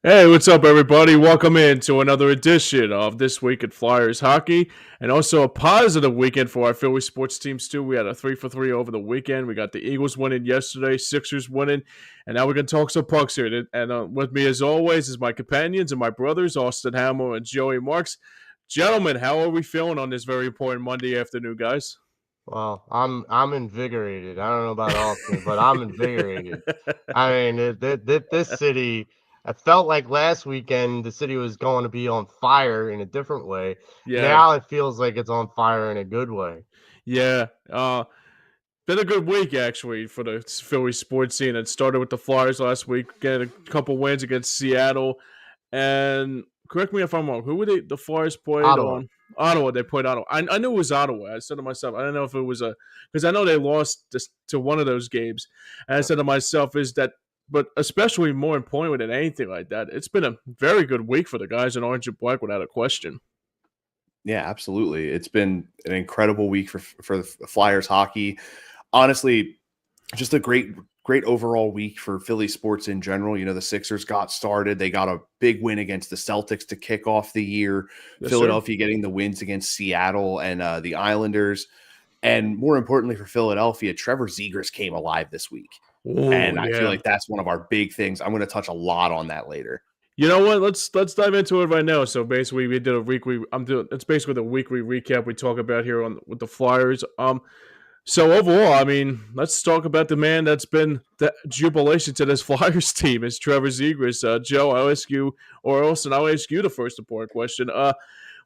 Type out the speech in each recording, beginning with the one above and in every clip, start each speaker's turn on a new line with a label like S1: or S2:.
S1: Hey, what's up, everybody? Welcome in to another edition of This Week at Flyers Hockey, and also a positive weekend for our Philly sports teams, too. We had a 3-for-3 over the weekend. We got the Eagles winning yesterday, Sixers winning, and now we're going to talk some pucks here. And with me, as always, is my companions and my brothers, Austin Hammel and Joey Marks. Gentlemen, how are we feeling on this very important Monday afternoon, guys?
S2: Well, I'm invigorated. I don't know about Austin, but I'm invigorated. I mean, this city. I felt like last weekend the city was going to be on fire in a different way.
S1: Yeah,
S2: Now it feels like it's on fire in a good way.
S1: yeah. Been a good week actually for the Philly sports scene. It started with the Flyers last week, getting a couple wins against Seattle. And correct me if I'm wrong. Who were they? The Flyers played
S2: Ottawa.
S1: on Ottawa. They played Ottawa. I knew it was Ottawa. I said to myself, I don't know if it was a because I know they lost to one of those games. And I
S2: Yeah.
S1: said to myself, is that but especially more important than anything like that, it's been a very good week for the guys in orange and black without a question.
S3: Yeah, absolutely. It's been an incredible week for the Flyers hockey. Honestly, just a great overall week for Philly sports in general. You know, the Sixers got started. They got a big win against the Celtics to kick off the year.
S1: Yes, sir.
S3: Philadelphia getting the wins against Seattle and the Islanders. And more importantly for Philadelphia, Trevor Zegras came alive this week.
S1: Oh
S3: And I feel
S1: yeah.
S3: like that's one of our big things. I'm going to touch a lot on that later.
S1: You know what? Let's dive into it right now. So basically, we did a weekly. I'm doing. It's basically the weekly recap we talk about here on with the Flyers. So overall, I mean, let's talk about the man that's been the jubilation to this Flyers team is Trevor Zegras. Joe, I'll ask you, or Austin, I'll ask you the first important question.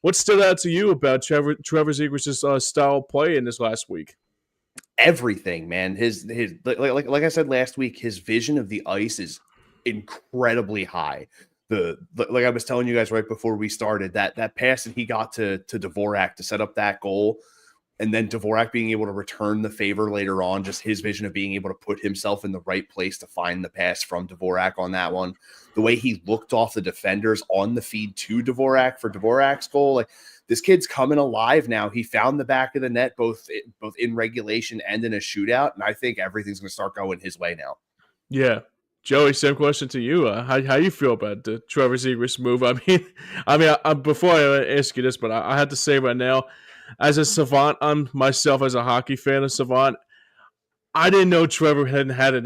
S1: What stood out to you about Trevor Zegras' style of play in this last week?
S3: Everything, man. His like I said last week, his vision of the ice is incredibly high. The like I was telling you guys right before we started, that pass that he got to Dvorak to set up that goal, and then Dvorak being able to return the favor later on, just his vision of being able to put himself in the right place to find the pass from Dvorak on that one. The way he looked off the defenders on the feed to Dvorak for Dvorak's goal, like this kid's coming alive now. He found the back of the net both in regulation and in a shootout, and I think everything's going to start going his way now.
S1: Yeah, Joey, same question to you. How you feel about the Trevor Zegras move? Before I ask you this, but I have to say right now, as a savant, I'm myself as a hockey fan of savant. I didn't know Trevor hadn't had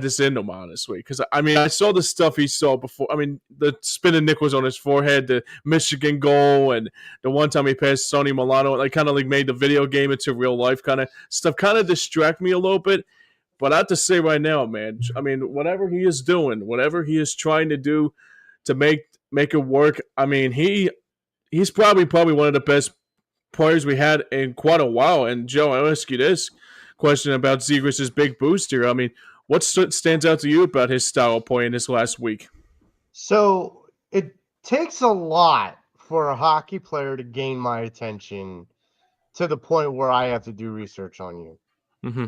S1: this in him, honestly. Because I mean, I saw the stuff he saw before. I mean, the spinning nickels on his forehead, the Michigan goal, and the one time he passed Sonny Milano, like kind of like made the video game into real life kind of stuff. Kind of distract me a little bit. But I have to say right now, man, I mean, whatever he is doing, whatever he is trying to do to make it work, I mean, he's probably one of the best players we had in quite a while. And Joe, I'll ask you this question about Zegras' big boost here. I mean, what stands out to you about his style of play in this last week?
S2: So it takes a lot for a hockey player to gain my attention to the point where I have to do research on you.
S1: Mm-hmm.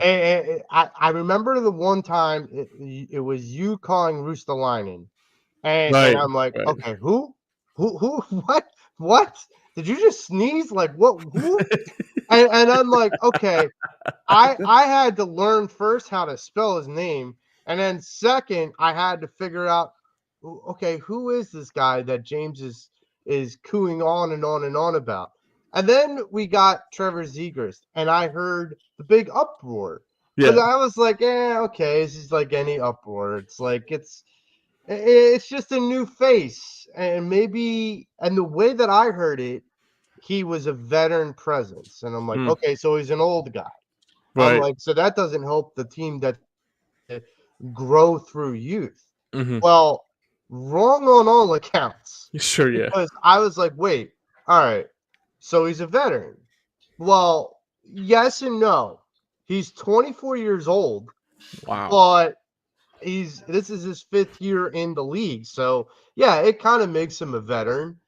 S2: I remember the one time it was you calling Roostalainen, and
S1: Right,
S2: I'm like,
S1: right.
S2: okay, who, what? Did you just sneeze? Like what? Who? And I'm like, okay, I had to learn first how to spell his name, and then second, I had to figure out, okay, who is this guy that James is cooing on and on and on about? And then we got Trevor Zegras, and I heard the big uproar because
S1: Yeah.
S2: I was like, yeah, okay, this is like any uproar. It's like it's just a new face, and maybe and the way that I heard it, he was a veteran presence, and I'm like,
S1: Mm,
S2: okay, so he's an old guy. I'm
S1: right.
S2: like, so that doesn't help the team that grow through youth.
S1: Mm-hmm.
S2: Well, wrong on all accounts
S1: Sure, yeah.
S2: because I was like, wait, all right, so he's a veteran. Well, yes and no. He's 24 years old,
S1: Wow.
S2: but this is his fifth year in the league. So yeah, it kind of makes him a veteran.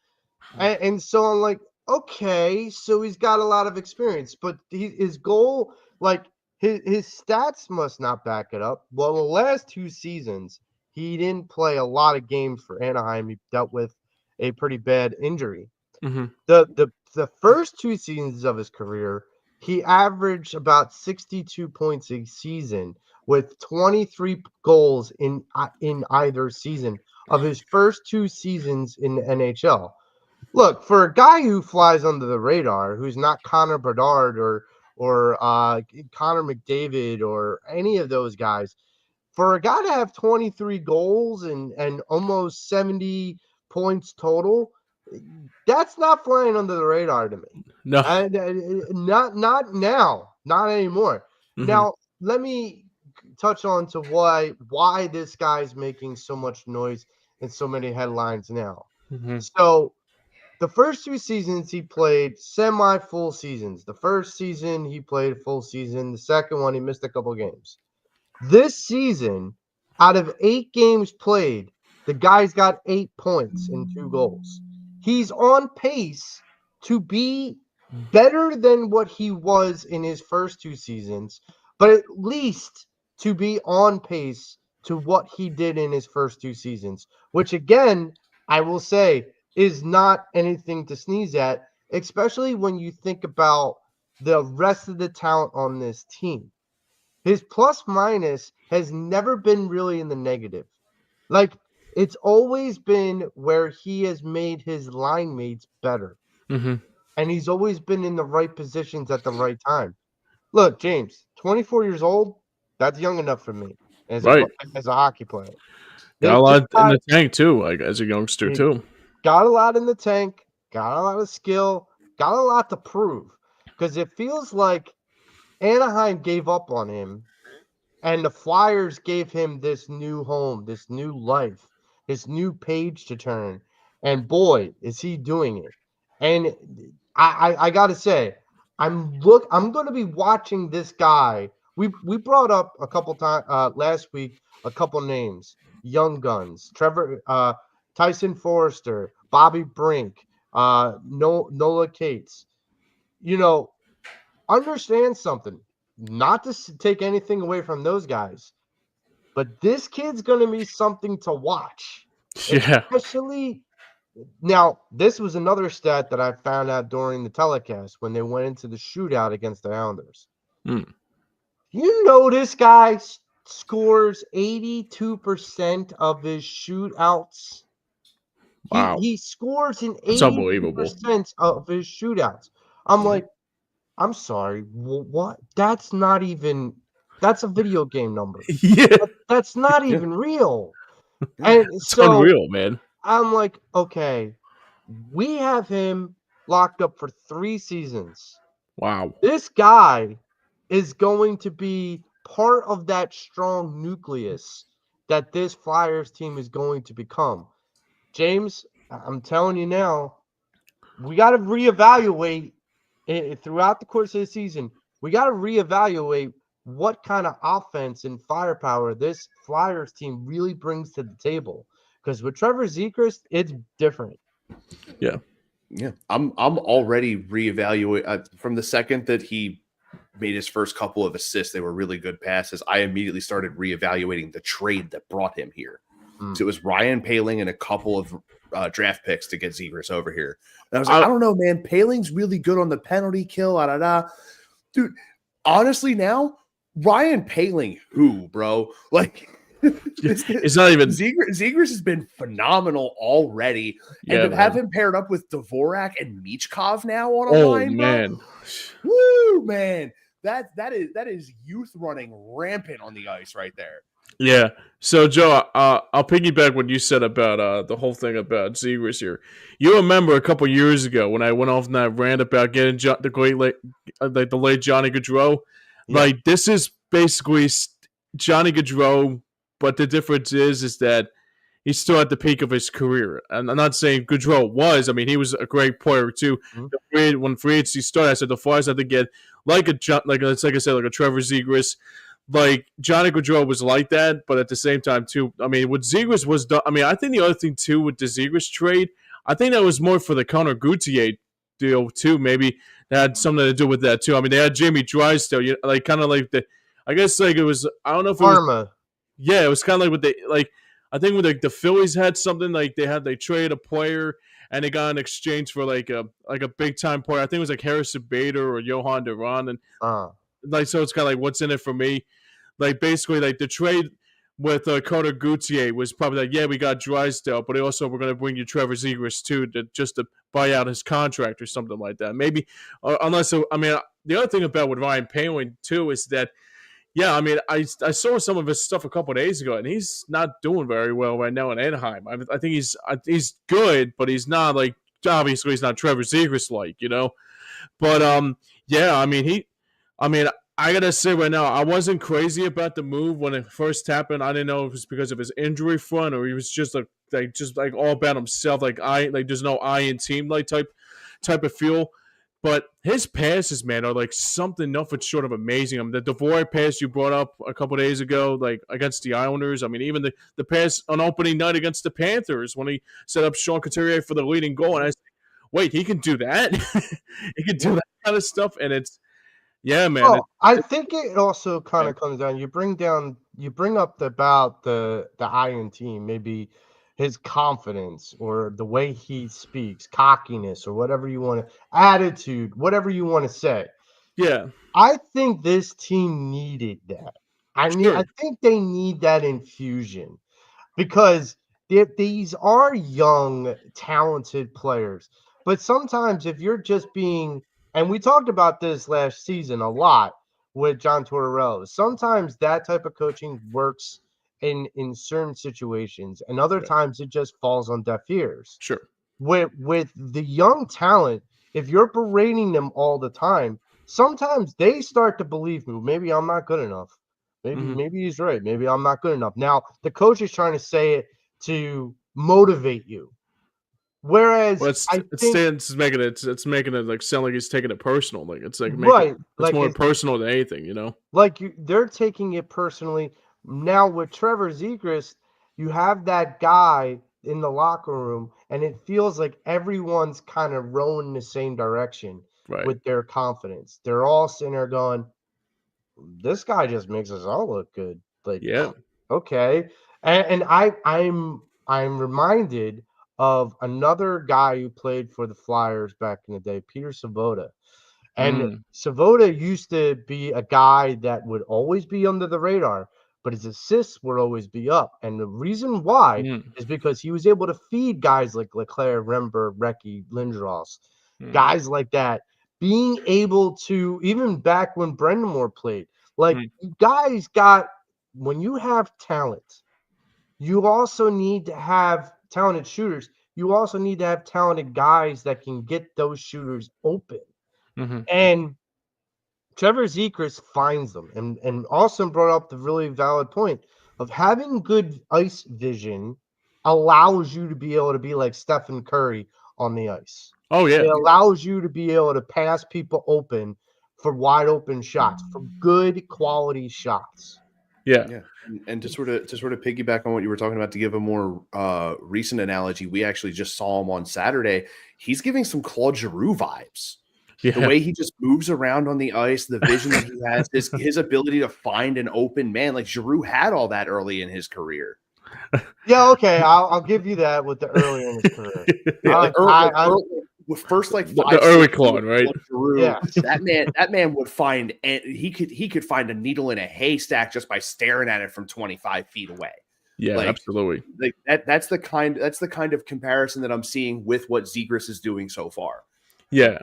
S2: And so I'm like, okay, so he's got a lot of experience, but his goal, like his stats must not back it up. Well, the last two seasons, he didn't play a lot of games for Anaheim. He dealt with a pretty bad injury.
S1: Mm-hmm.
S2: The first two seasons of his career, he averaged about 62 points a season with 23 goals in either season. of his first 2 seasons in the NHL. Look, for a guy who flies under the radar, who's not Connor Bedard or Connor McDavid or any of those guys, for a guy to have 23 goals and almost 70 points total, that's not flying under the radar to me.
S1: No.
S2: Not now, not anymore.
S1: Mhm.
S2: Now, let me touch on to why this guy's making so much noise and so many headlines now.
S1: Mhm.
S2: So the first 2 seasons he played semi-full seasons. The first season he played a full season. The second one he missed a couple games. This season, out of 8 games played, the guy's got 8 points and 2 goals. He's on pace to be better than what he was in his first 2 seasons, but at least to be on pace to what he did in his first 2 seasons, which again, I will say, is not anything to sneeze at, especially when you think about the rest of the talent on this team. His plus minus has never been really in the negative. Like, it's always been where he has made his line mates better.
S1: Mhm.
S2: And he's always been in the right positions at the right time. Look, James, 24 years old, that's young enough for me as
S1: Right.
S2: as a hockey player.
S1: Got a
S2: This
S1: lot in
S2: guy
S1: the tank too, like as a youngster
S2: He-
S1: too.
S2: got a lot in the tank, got a lot of skill, got a lot to prove. Because it feels like Anaheim gave up on him, and the Flyers gave him this new home, this new life, this new page to turn. And boy, is he doing it. And I gotta say, I'm going to be watching this guy. We brought up a couple times last week a couple names: Young Guns, Tyson Forrester, Bobby Brink, Nola Cates. You know, understand something. Not to take anything away from those guys, but this kid's going to be something to watch.
S1: Yeah.
S2: Especially now, this was another stat that I found out during the telecast when they went into the shootout against the Islanders.
S1: Mm.
S2: You know, this guy scores 82% of his shootouts.
S1: Wow.
S2: He scores in
S1: That's unbelievable.
S2: 82% of his shootouts. I'm like, I'm sorry, what? That's not even. That's a video game number.
S1: Yeah.
S2: That's not
S3: Yeah.
S2: even real. And
S1: It's
S2: so
S1: unreal, man.
S2: I'm like, okay, we have him locked up for 3 seasons.
S1: Wow.
S2: This guy is going to be part of that strong nucleus that this Flyers team is going to become. James, I'm telling you now, we got to reevaluate throughout the course of the season. We got to reevaluate what kind of offense and firepower this Flyers team really brings to the table. Because with Trevor Zegras, it's different.
S1: Yeah.
S3: Yeah, I'm already reevaluating from the second that he made his first couple of assists. They were really good passes. I immediately started reevaluating the trade that brought him here. So it was Ryan Poehling and a couple of draft picks to get Zegras over here. And I was like, I don't know, man. Paling's really good on the penalty kill. Dude, honestly, now Ryan Poehling, who, bro? Like,
S1: it's not even
S3: Zegras has been phenomenal already.
S1: Yeah,
S3: and to have him paired up with Dvorak and Michkov now on a line,
S1: man.
S3: Bro, woo, man. That is youth running rampant on the ice right there.
S1: Yeah. So, Joe, I'll piggyback what you said about the whole thing about Zegras here. You remember a couple years ago when I went off on that rant about getting the late Johnny Gaudreau?
S2: Yeah.
S1: Like, this is basically Johnny Gaudreau, but the difference is that he's still at the peak of his career. And I'm not saying Gaudreau was. I mean, he was a great player too. Mm-hmm. When free agency started, I said the Flyers had to get like I said, like a Trevor Zegras. Like Johnny Gaudreau was like that, but at the same time too, I mean, what Zegras was done. I mean, I think the other thing too with the Zegras trade, I think that was more for the Connor Gauthier deal too. Maybe that had something to do with that too. I mean, they had Jamie Drysdale, like kind of like I guess like it was. I don't know if it was. Yeah, it was kind of like I think with the Phillies had something like they traded a player and they got an exchange for like a big time player. I think it was like Harrison Bader or Johan Duran, and so it's kind of like what's in it for me. Like basically like the trade with Carter Gutierrez was probably like, yeah, we got Drysdale, but also we're going to bring you Trevor Zegras too, just to buy out his contract or something like that. Maybe, unless I mean, the other thing about with Ryan Poehling too is that, yeah, I mean, I saw some of his stuff a couple of days ago, and he's not doing very well right now in Anaheim. I think he's good, but he's not like, obviously he's not Trevor Zegras like, you know. But yeah, I mean I gotta say right now, I wasn't crazy about the move when it first happened. I didn't know if it was because of his injury front or he was just like all about himself, like there's no I in team like type of feel. But his passes, man, are like something nothing short of amazing. I mean, the Dvorak pass you brought up a couple days ago, like against the Islanders. I mean, even the pass on opening night against the Panthers when he set up Sean Couturier for the leading goal, and I said, wait, he can do that? He can do that kind of stuff, and it's yeah, man.
S2: Well, I think it also kind of comes down. You bring up about the Iron team, maybe his confidence or the way he speaks, cockiness or whatever you want to, attitude, whatever you want to say.
S1: Yeah,
S2: I think this team needed that. I think they need that infusion because these are young, talented players. But sometimes if you're just being, and we talked about this last season a lot with John Tortorella, sometimes that type of coaching works in certain situations, and other times it just falls on deaf ears.
S1: Sure.
S2: With the young talent, if you're berating them all the time, sometimes they start to believe me. Maybe I'm not good enough. Maybe he's right. Maybe I'm not good enough. Now the coach is trying to say it to motivate you. Whereas
S1: it's making it like sound like he's taking it personal. Like it's like
S2: right,
S1: it's more personal than anything, you know.
S2: Like they're taking it personally. Now with Trevor Zegras, you have that guy in the locker room, and it feels like everyone's kind of rowing the same direction with their confidence. They're all sitting there going, "This guy just makes us all look good." Like,
S1: yeah,
S2: okay. And I'm reminded of another guy who played for the Flyers back in the day, Peter Savoda. And Savoda used to be a guy that would always be under the radar, but his assists would always be up. And the reason why is because he was able to feed guys like Leclerc, Rember, Recchi, Lindros, guys like that, being able to, even back when Brendan Moore played, like you guys got, when you have talent, you also need to have talented shooters. You also need to have talented guys that can get those shooters open. And Trevor Zegras finds them. And Austin brought up the really valid point of having good ice vision allows you to be able to be like Stephen Curry on the ice.
S1: Oh, yeah.
S2: It allows you to be able to pass people open for wide open shots, for good quality shots.
S3: Yeah. And to sort of piggyback on what you were talking about, to give a more recent analogy, we actually just saw him on Saturday. He's giving some Claude Giroux vibes. Yeah. The way he just moves around on the ice, the vision that he has, his ability to find an open man. Like Giroux had all that early in his career.
S2: Yeah, okay, I'll give you that with the early in his career.
S3: First, like
S1: the early Claude, right?
S3: Giroux, yeah, that man would find, and he could find a needle in a haystack just by staring at it from 25 feet away.
S1: Yeah, like, absolutely.
S3: Like that's the kind of comparison that I'm seeing with what Zegras is doing so far.
S1: Yeah.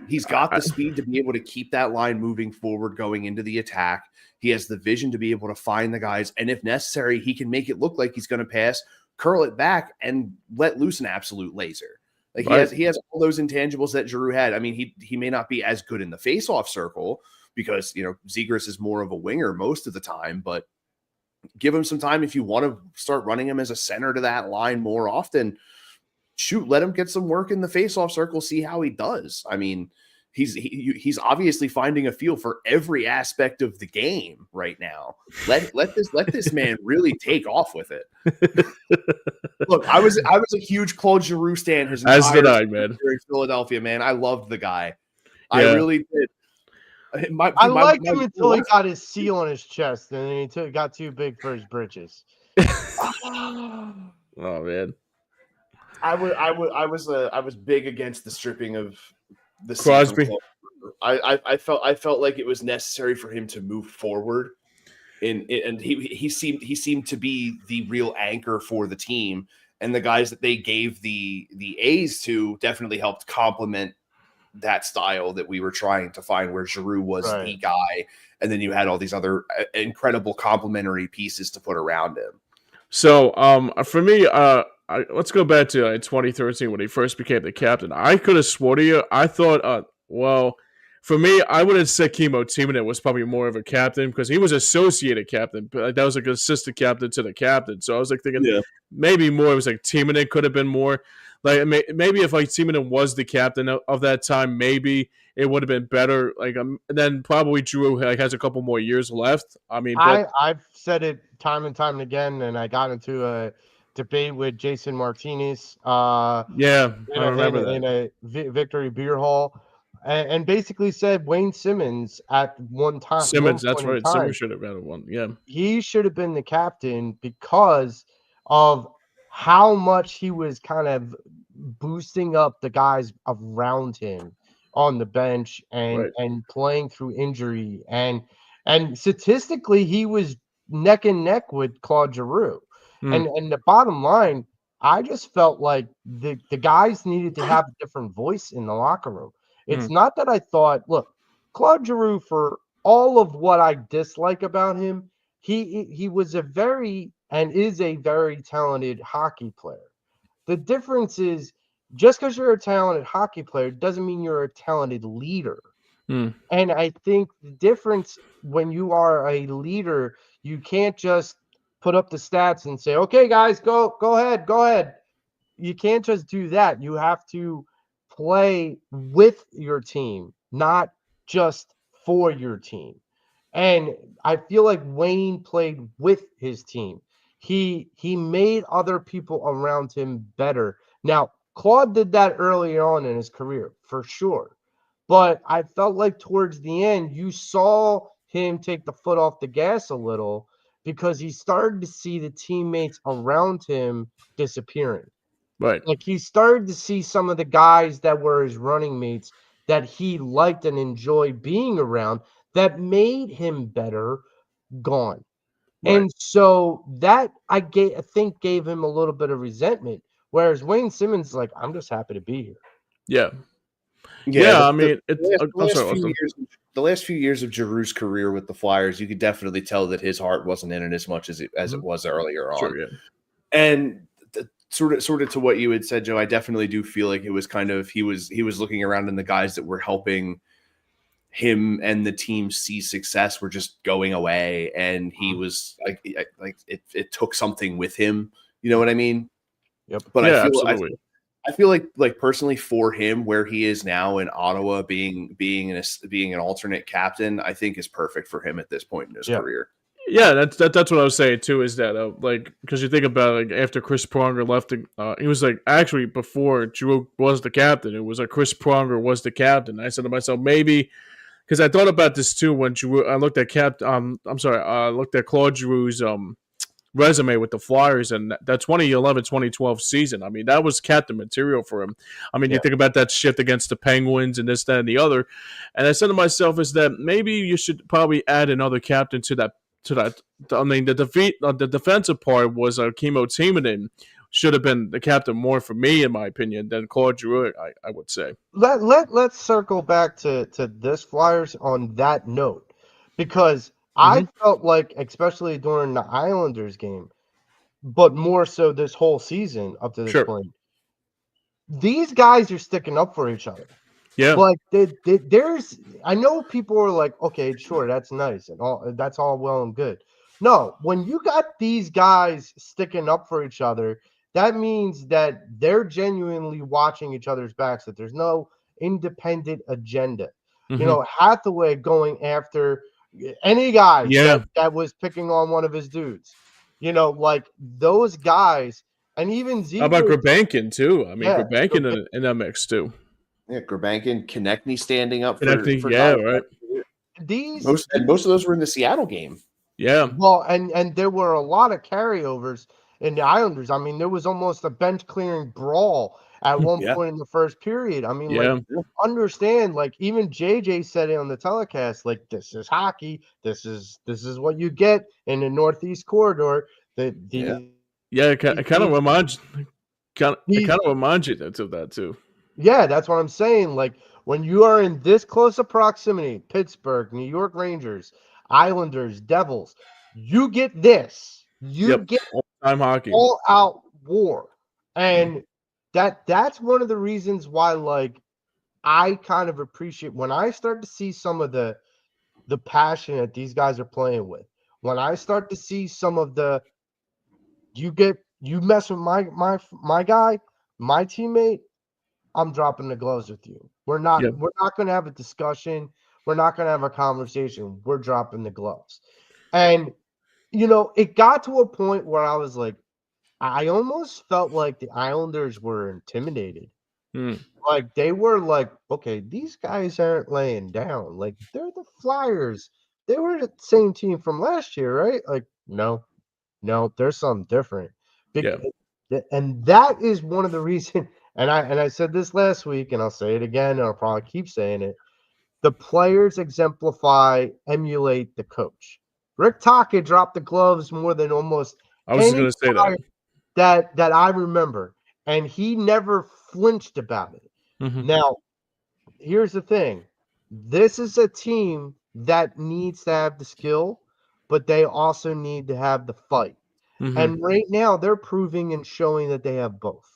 S3: He's got the speed to be able to keep that line moving forward going into the attack. He has the vision to be able to find the guys. And if necessary, he can make it look like he's going to pass, curl it back, and let loose an absolute laser. Like he has all those intangibles that Giroux had. I mean, he may not be as good in the face-off circle because, you know, Zegras is more of a winger most of the time, but give him some time if you want to start running him as a center to that line more often. Shoot, let him get some work in the face-off circle, see how he does. I mean, he's obviously finding a feel for every aspect of the game right now. Let this man really take off with it. Look, I was a huge Claude Giroux stan his entire
S1: time man.
S3: Here in Philadelphia, man. I loved the guy. Yeah. I really did.
S2: I liked him until he got his seal on his chest, and then he got too big for his britches.
S1: Oh man.
S3: I was big against the stripping of the
S1: Crosby.
S3: I felt like it was necessary for him to move forward. and he seemed to be the real anchor for the team, and the guys that they gave the A's to definitely helped complement that style that we were trying to find, where Giroux was the guy, and then you had all these other incredible complementary pieces to put around him.
S1: So, for me, let's go back to 2013 when he first became the captain. I could have swore to you. I thought, well, for me, I would have said Kimmo Timonen was probably more of a captain because he was associated captain, but that was like assistant captain to the captain. So I was like thinking maybe more. It was like Timonen could have been more. Like maybe if like Timonen was the captain of that time, maybe it would have been better. Like then probably Drew has a couple more years left. I mean,
S2: I've said it time and time again, and I got into a debate with Jason Martinez.
S1: I remember that
S2: in a Victory Beer Hall, and basically said Wayne Simmons at one time.
S1: Simmons, that's right. Simmons should have had one. Yeah,
S2: he should have been the captain because of how much he was kind of boosting up the guys around him on the bench and playing through injury and statistically he was neck and neck with Claude Giroux. And the bottom line, I just felt like the guys needed to have a different voice in the locker room. It's not that I thought, look, Claude Giroux, for all of what I dislike about him, he was a very and is a very talented hockey player. The difference is just because you're a talented hockey player doesn't mean you're a talented leader. And I think the difference when you are a leader, you can't just put up the stats and say, okay, guys, go ahead. You can't just do that. You have to play with your team, not just for your team. And I feel like Wayne played with his team. He made other people around him better. Now, Claude did that early on in his career, for sure. But I felt like towards the end, you saw him take the foot off the gas a little because he started to see the teammates around him disappearing.
S1: Right.
S2: Like he started to see some of the guys that were his running mates that he liked and enjoyed being around that made him better gone. Right. And so that I think gave him a little bit of resentment. Whereas Wayne Simmons, like, I'm just happy to be here.
S1: Yeah. I mean,
S3: the last few years of Giroux's career with the Flyers, you could definitely tell that his heart wasn't in it as much as it was earlier on.
S1: Sure, yeah.
S3: And sort of to what you had said, Joe, I definitely do feel like it was kind of he was looking around and the guys that were helping him and the team see success were just going away, and he was like it took something with him. You know what I mean?
S2: Yep.
S3: But yeah, absolutely. I feel like personally for him, where he is now in Ottawa, being an alternate captain, I think is perfect for him at this point in his career.
S1: Yeah, that's what I was saying too. Is that like because you think about like after Chris Pronger left, he was like actually before Drew was the captain, it was like Chris Pronger was the captain. I said to myself maybe because I thought about this too when I looked at looked at Claude Giroux's resume with the Flyers and that 2011-2012 season. I mean, that was captain material for him. I mean, you think about that shift against the Penguins and this, that, and the other. And I said to myself is that maybe you should probably add another captain to that. I mean, the defensive part was Kimmo Timonen should have been the captain more for me, in my opinion, than Claude Giroux, I would say.
S2: Let's circle back to this Flyers on that note, because I felt like, especially during the Islanders game, but more so this whole season up to this point, these guys are sticking up for each other.
S1: Yeah.
S2: Like I know people are like, okay, sure, that's nice and all, that's all well and good. No, when you got these guys sticking up for each other, that means that they're genuinely watching each other's backs, that there's no independent agenda. You know, Hathaway going after any guy that was picking on one of his dudes, you know, like those guys, and even Ziegler.
S1: How about Grabankin too? I mean, Grabankin in that mix too.
S3: Yeah, Grabankin, Konechny standing up for
S1: right.
S3: Most of those were in the Seattle game.
S1: Yeah.
S2: Well, and there were a lot of carryovers, in the Islanders. I mean, there was almost a bench clearing brawl at one
S3: Yeah.
S2: point in the first period. I mean,
S1: Yeah.
S2: like, understand, like, even JJ said it on the telecast, like, this is hockey. This is what you get in the Northeast corridor.
S1: Yeah, it kind of reminds you of that too.
S2: Yeah, that's what I'm saying. Like, when you are in this close of proximity, Pittsburgh, New York Rangers, Islanders, Devils, you get this. You get
S1: all-time hockey.
S2: all out war. And that's one of the reasons why, like, I kind of appreciate when I start to see some of the passion that these guys are playing with. When I start to see some of the you mess with my guy, my teammate, I'm dropping the gloves with you. We're not going to have a discussion. We're not going to have a conversation. We're dropping the gloves. And it got to a point where I was like, I almost felt like the Islanders were intimidated. Like, they were like, okay, these guys aren't laying down. Like, they're the Flyers. They were the same team from last year, right? Like, no, there's something different. And that is one of the reasons. And I said this last week, and I'll say it again, and I'll probably keep saying it. The players emulate the coach. Rick Tocchet dropped the gloves more than almost
S1: I was going to say
S2: that I remember, and he never flinched about it. Now, here's the thing. This is a team that needs to have the skill, but they also need to have the fight. And right now, they're proving and showing that they have both.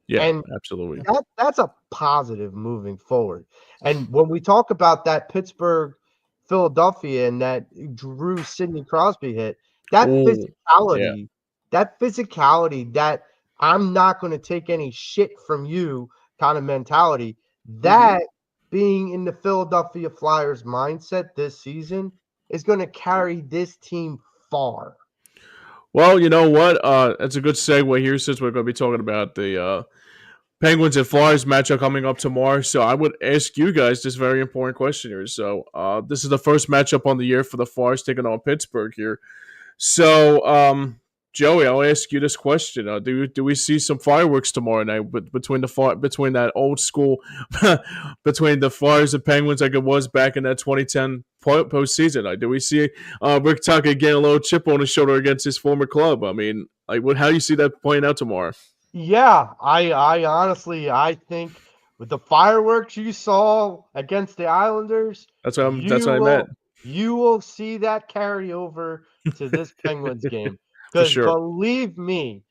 S1: Yeah,
S2: and
S1: absolutely.
S2: That's a positive moving forward. And when we talk about that Pittsburgh, Philadelphia, and that Drew Sidney Crosby hit, that physicality, that I'm not going to take any shit from you kind of mentality, that being in the Philadelphia Flyers mindset this season is going to carry this team far.
S1: Well, you know what? That's a good segue here since we're going to be talking about the Penguins and Flyers matchup coming up tomorrow. So I would ask you guys this very important question here. So this is the first matchup on the year for the Flyers taking on Pittsburgh here. So Joey, I'll ask you this question: Do we see some fireworks tomorrow night between that old school between the Flyers and Penguins like it was back in that 2010 postseason? Do we see Rick Tocchet getting a little chip on his shoulder against his former club? I mean, how do you see that playing out tomorrow?
S2: Yeah, I honestly, I think with the fireworks you saw against the Islanders,
S1: that's what I meant.
S2: You will see that carry over to this Penguins game. Because
S1: sure.
S2: Believe me,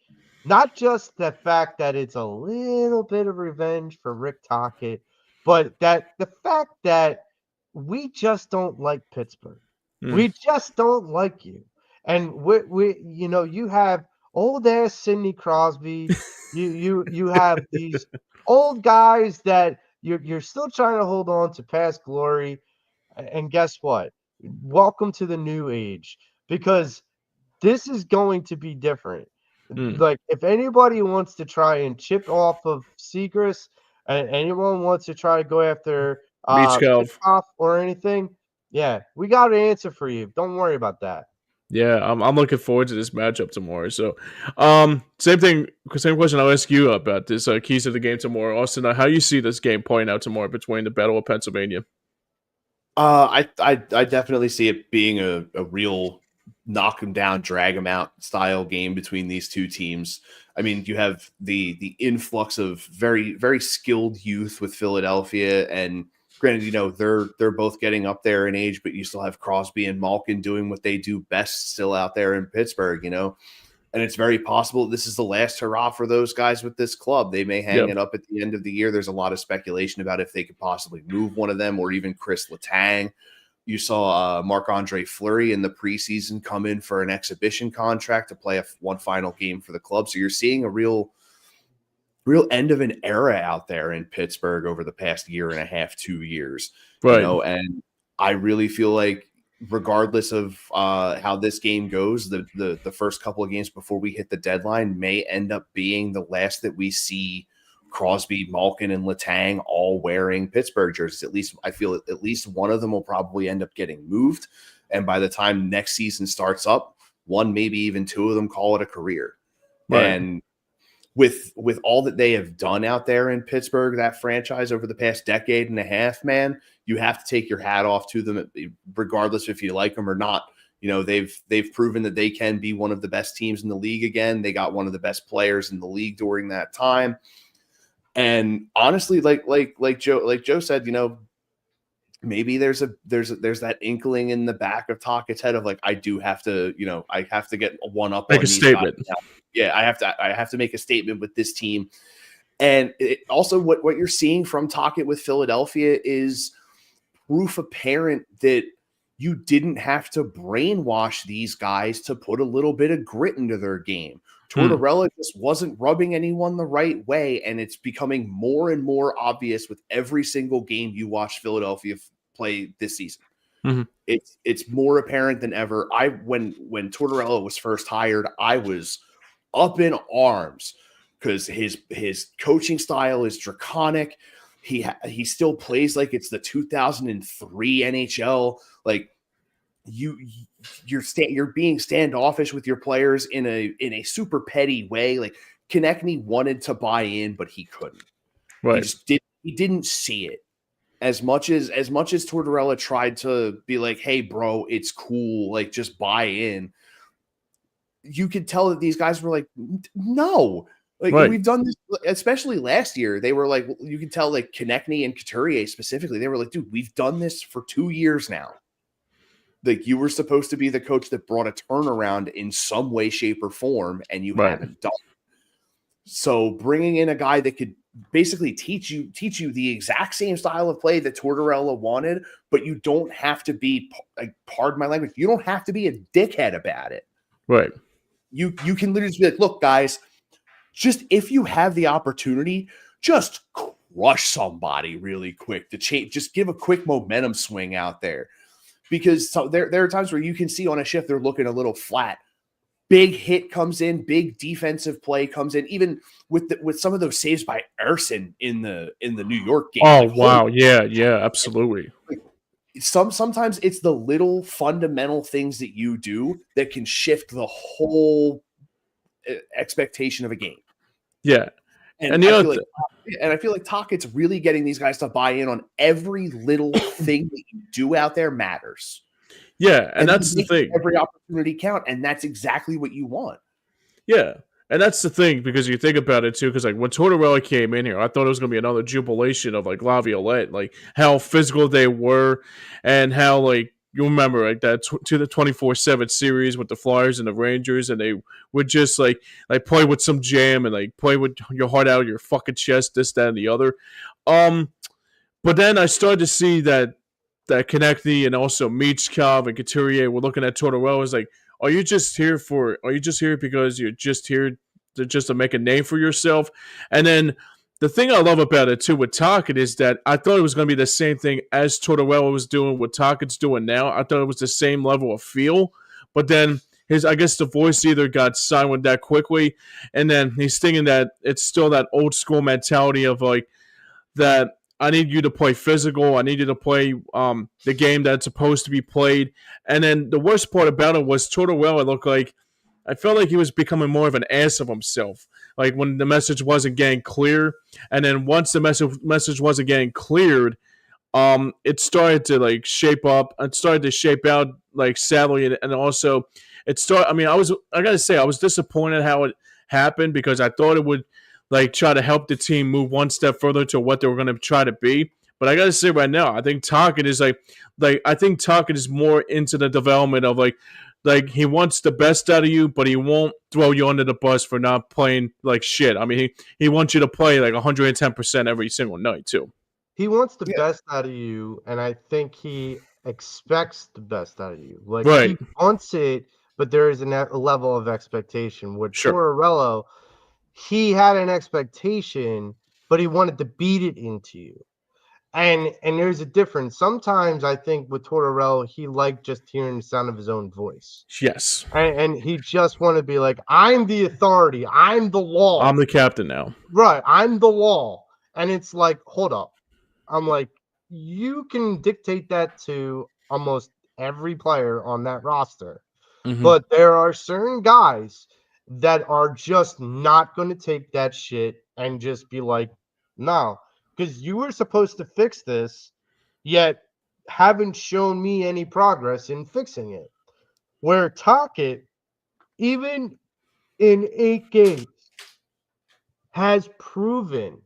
S2: not just the fact that it's a little bit of revenge for Rick Tocchet, but that the fact that we just don't like Pittsburgh. We just don't like you. And we you have old ass Sidney Crosby. You have these old guys that you're still trying to hold on to past glory. And guess what? Welcome to the new age, because this is going to be different. Like, if anybody wants to try and chip off of Seagrass, and anyone wants to try to go after Michkov or anything, yeah, we got an answer for you. Don't worry about that.
S1: Yeah, I'm looking forward to this matchup tomorrow. So, same question I'll ask you about this keys to the game tomorrow, Austin. How you see this game playing out tomorrow between the Battle of Pennsylvania?
S3: I definitely see it being a real knock them down, drag them out style game between these two teams. I mean, you have the influx of very, very skilled youth with Philadelphia, and granted, they're both getting up there in age, but you still have Crosby and Malkin doing what they do best still out there in Pittsburgh, and it's very possible this is the last hurrah for those guys with this club. They may hang it up at the end of the year. There's a lot of speculation about if they could possibly move one of them, or even Chris Letang. You saw Marc-Andre Fleury in the preseason come in for an exhibition contract to play one final game for the club. So you're seeing a real end of an era out there in Pittsburgh over the past year and a half, 2 years.
S1: Right.
S3: And I really feel like, regardless of how this game goes, the first couple of games before we hit the deadline may end up being the last that we see Crosby, Malkin, and Letang all wearing Pittsburgh jerseys. At least I feel at least one of them will probably end up getting moved. And by the time next season starts up, one, maybe even two of them call it a career.
S1: Right.
S3: And with all that they have done out there in Pittsburgh, that franchise over the past decade and a half, man, you have to take your hat off to them, regardless if you like them or not. You know, they've proven that they can be one of the best teams in the league again. They got one of the best players in the league during that time. And honestly, like Joe said, you know, maybe there's that inkling in the back of Tocchet's head of like, I do have to, you know, I have to get one up.
S1: Make a statement.
S3: Yeah, I have to make a statement with this team. And also what you're seeing from Tocchet with Philadelphia is proof apparent that you didn't have to brainwash these guys to put a little bit of grit into their game. Tortorella just wasn't rubbing anyone the right way, and it's becoming more and more obvious with every single game you watch Philadelphia play this season.
S1: Mm-hmm.
S3: It's more apparent than ever. When Tortorella was first hired, I was up in arms because his coaching style is draconic. He still plays like it's the 2003 NHL. Like you're being standoffish with your players in a super petty way. Like Konechny wanted to buy in, but he couldn't.
S1: Right.
S3: He didn't see it as much as Tortorella tried to be like, hey bro, it's cool. Like just buy in. You could tell that these guys were like, no. Like we've done this, especially last year. They were like, you can tell like Konechny and Couturier specifically. They were like, dude, we've done this for 2 years now. Like you were supposed to be the coach that brought a turnaround in some way, shape, or form, and you haven't done it. So bringing in a guy that could basically teach you the exact same style of play that Tortorella wanted, but you don't have to be, like, pardon my language, you don't have to be a dickhead about it.
S1: Right.
S3: You can literally just be like, look, guys, just if you have the opportunity, just crush somebody really quick to change. Just give a quick momentum swing out there. Because there are times where you can see on a shift they're looking a little flat. Big hit comes in, big defensive play comes in, even with some of those saves by Erson in the New York game.
S1: Oh, wow. Yeah, absolutely.
S3: Sometimes it's the little fundamental things that you do that can shift the whole expectation of a game.
S1: Yeah.
S3: And I feel like Tocchet's really getting these guys to buy in on every little thing that you do out there matters.
S1: Yeah, and that's the thing.
S3: Every opportunity count, and that's exactly what you want.
S1: Yeah, and that's the thing, because you think about it, too, because like when Tortorella came in here, I thought it was going to be another jubilation of like Laviolette, like how physical they were, and how like, you remember like that to the 24/7 series with the Flyers and the Rangers, and they would just like play with some jam and like play with your heart out of your fucking chest, this, that, and the other. But then I started to see that Konechny and also Michkov and Couturier were looking at Tortorella as like, are you just here because you're just here to make a name for yourself? And then the thing I love about it, too, with Tocchet is that I thought it was going to be the same thing as Tortorella was doing, what Tocchet's doing now. I thought it was the same level of feel. But then I guess the voice either got silent that quickly, and then he's thinking that it's still that old school mentality of like that I need you to play physical. I need you to play the game that's supposed to be played. And then the worst part about it was Tortorella looked like, I felt like he was becoming more of an ass of himself. Like when the message wasn't getting clear, and then once the message wasn't getting cleared, it started to like shape up. It started to shape out like sadly, and also it started. I mean, I gotta say, I was disappointed how it happened, because I thought it would like try to help the team move one step further to what they were going to try to be. But I gotta say right now, I think Tocchet is like I think Tocchet is more into the development of like he wants the best out of you, but he won't throw you under the bus for not playing like shit. I mean, he wants you to play like 110% every single night too.
S2: He wants the best out of you, and I think he expects the best out of you. Like
S1: Right.
S2: he wants it, but there is a level of expectation. With Tortorella, he had an expectation, but he wanted to beat it into you. And there's a difference. Sometimes I think with Tortorella, he liked just hearing the sound of his own voice.
S1: Yes.
S2: And he just wanted to be like, I'm the authority. I'm the law.
S1: I'm the captain now.
S2: Right. I'm the law. And it's like, hold up. I'm like, you can dictate that to almost every player on that roster. Mm-hmm. But there are certain guys that are just not going to take that shit and just be like, no, because you were supposed to fix this, yet haven't shown me any progress in fixing it. Where Tockett, even in 8 games, has proven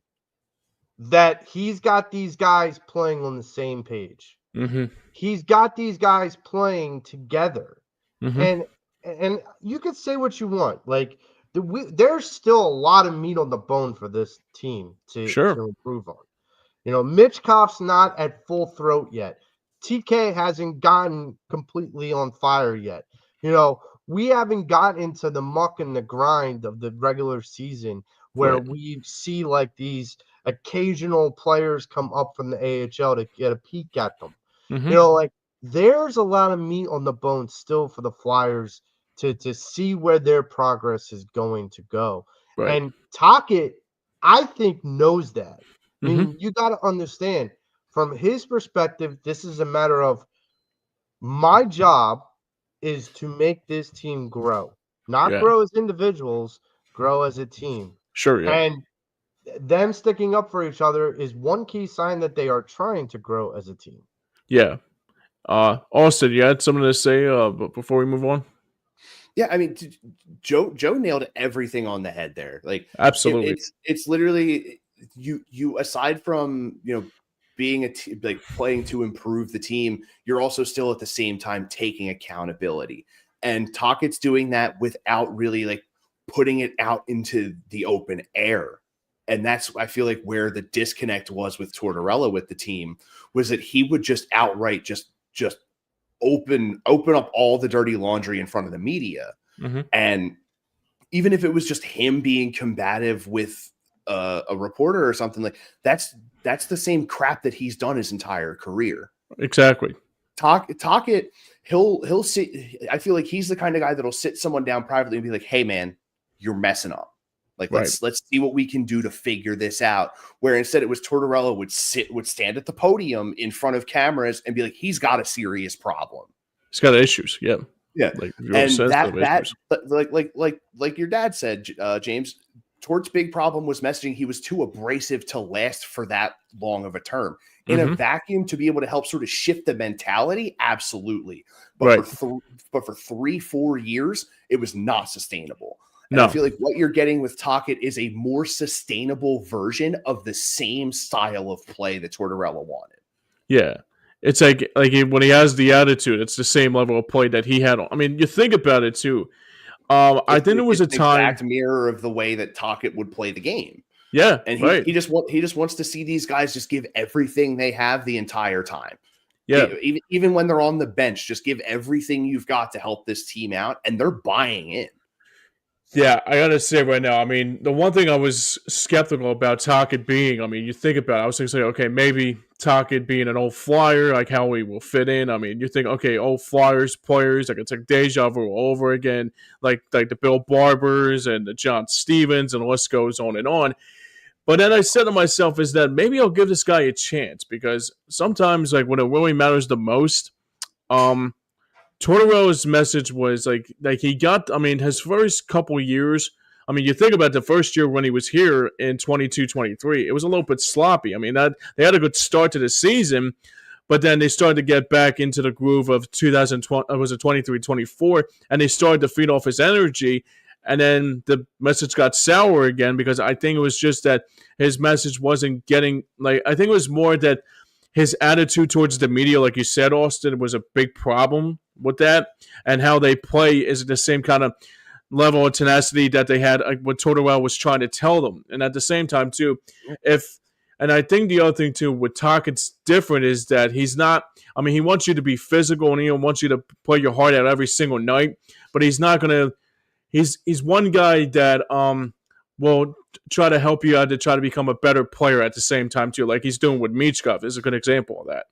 S2: that he's got these guys playing on the same page.
S1: Mm-hmm.
S2: He's got these guys playing together.
S1: Mm-hmm.
S2: And you can say what you want. Like there's still a lot of meat on the bone for this team to improve on. You know, Mitch Koff's not at full throat yet. TK hasn't gotten completely on fire yet. You know, we haven't gotten into the muck and the grind of the regular season where we see like these occasional players come up from the AHL to get a peek at them.
S1: Mm-hmm.
S2: You know, like there's a lot of meat on the bone still for the Flyers to see where their progress is going to go.
S1: Right.
S2: And Tockett, I think, knows that. I mean, you got to understand from his perspective, this is a matter of my job is to make this team grow, not grow as individuals, grow as a team.
S1: Sure. Yeah.
S2: And them sticking up for each other is one key sign that they are trying to grow as a team.
S1: Yeah. Austin, you had something to say before we move on?
S3: Yeah, I mean, Joe nailed everything on the head there. Like,
S1: absolutely,
S3: it's literally you aside from being like playing to improve the team, you're also still at the same time taking accountability. And Tockett's doing that without really like putting it out into the open air. And that's, I feel like, where the disconnect was with Tortorella with the team, was that he would just outright just open up all the dirty laundry in front of the media.
S1: Mm-hmm.
S3: And even if it was just him being combative with a reporter or something, like that's the same crap that he's done his entire career.
S1: Exactly.
S3: Tockett, he'll sit. I feel like he's the kind of guy that'll sit someone down privately and be like, "Hey man, you're messing up. Like, let's see what we can do to figure this out." Where instead it was Tortorella would stand at the podium in front of cameras and be like, he's got a serious problem.
S1: He's got issues. Yeah.
S3: Yeah. And like your dad said, James, Tort's big problem was messaging. He was too abrasive to last for that long of a term. In a vacuum, to be able to help sort of shift the mentality, absolutely. But for 3-4 years, it was not sustainable. And I feel like what you're getting with Tockett is a more sustainable version of the same style of play that Tortorella wanted.
S1: Yeah. It's like when he has the attitude, it's the same level of play that he had. I mean, you think about it too. I think there was a time,
S3: exact mirror of the way that Tockett would play the game.
S1: Yeah.
S3: And he just wants to see these guys just give everything they have the entire time.
S1: Yeah.
S3: Even when they're on the bench, just give everything you've got to help this team out. And they're buying in.
S1: Yeah, I gotta say right now, I mean, the one thing I was skeptical about Tockett being, I mean, you think about it, I was thinking, okay, maybe Tockett being an old Flyer, like how he will fit in. I mean, you think, okay, old Flyers players, like it's like deja vu all over again, like the Bill Barbers and the John Stevens, and the list goes on and on. But then I said to myself, is that maybe I'll give this guy a chance, because sometimes, like when it really matters the most, Tortorella's message was like he got, I mean, his first couple years, I mean, you think about the first year when he was here in 22-23, it was a little bit sloppy. I mean, they had a good start to the season, but then they started to get back into the groove of 2020, was it 23-24, and they started to feed off his energy, and then the message got sour again, because I think it was just that his message wasn't getting, like, I think it was more that his attitude towards the media, like you said, Austin, was a big problem with that, and how they play is the same kind of level of tenacity that they had, like what Tortorella was trying to tell them. And at the same time, too, and I think the other thing, too, with Tockett's different is that he's not, I mean, he wants you to be physical and he wants you to play your heart out every single night, but he's not going to, he's one guy that will try to help you out to try to become a better player at the same time, too, like he's doing with Michkov is a good example of that.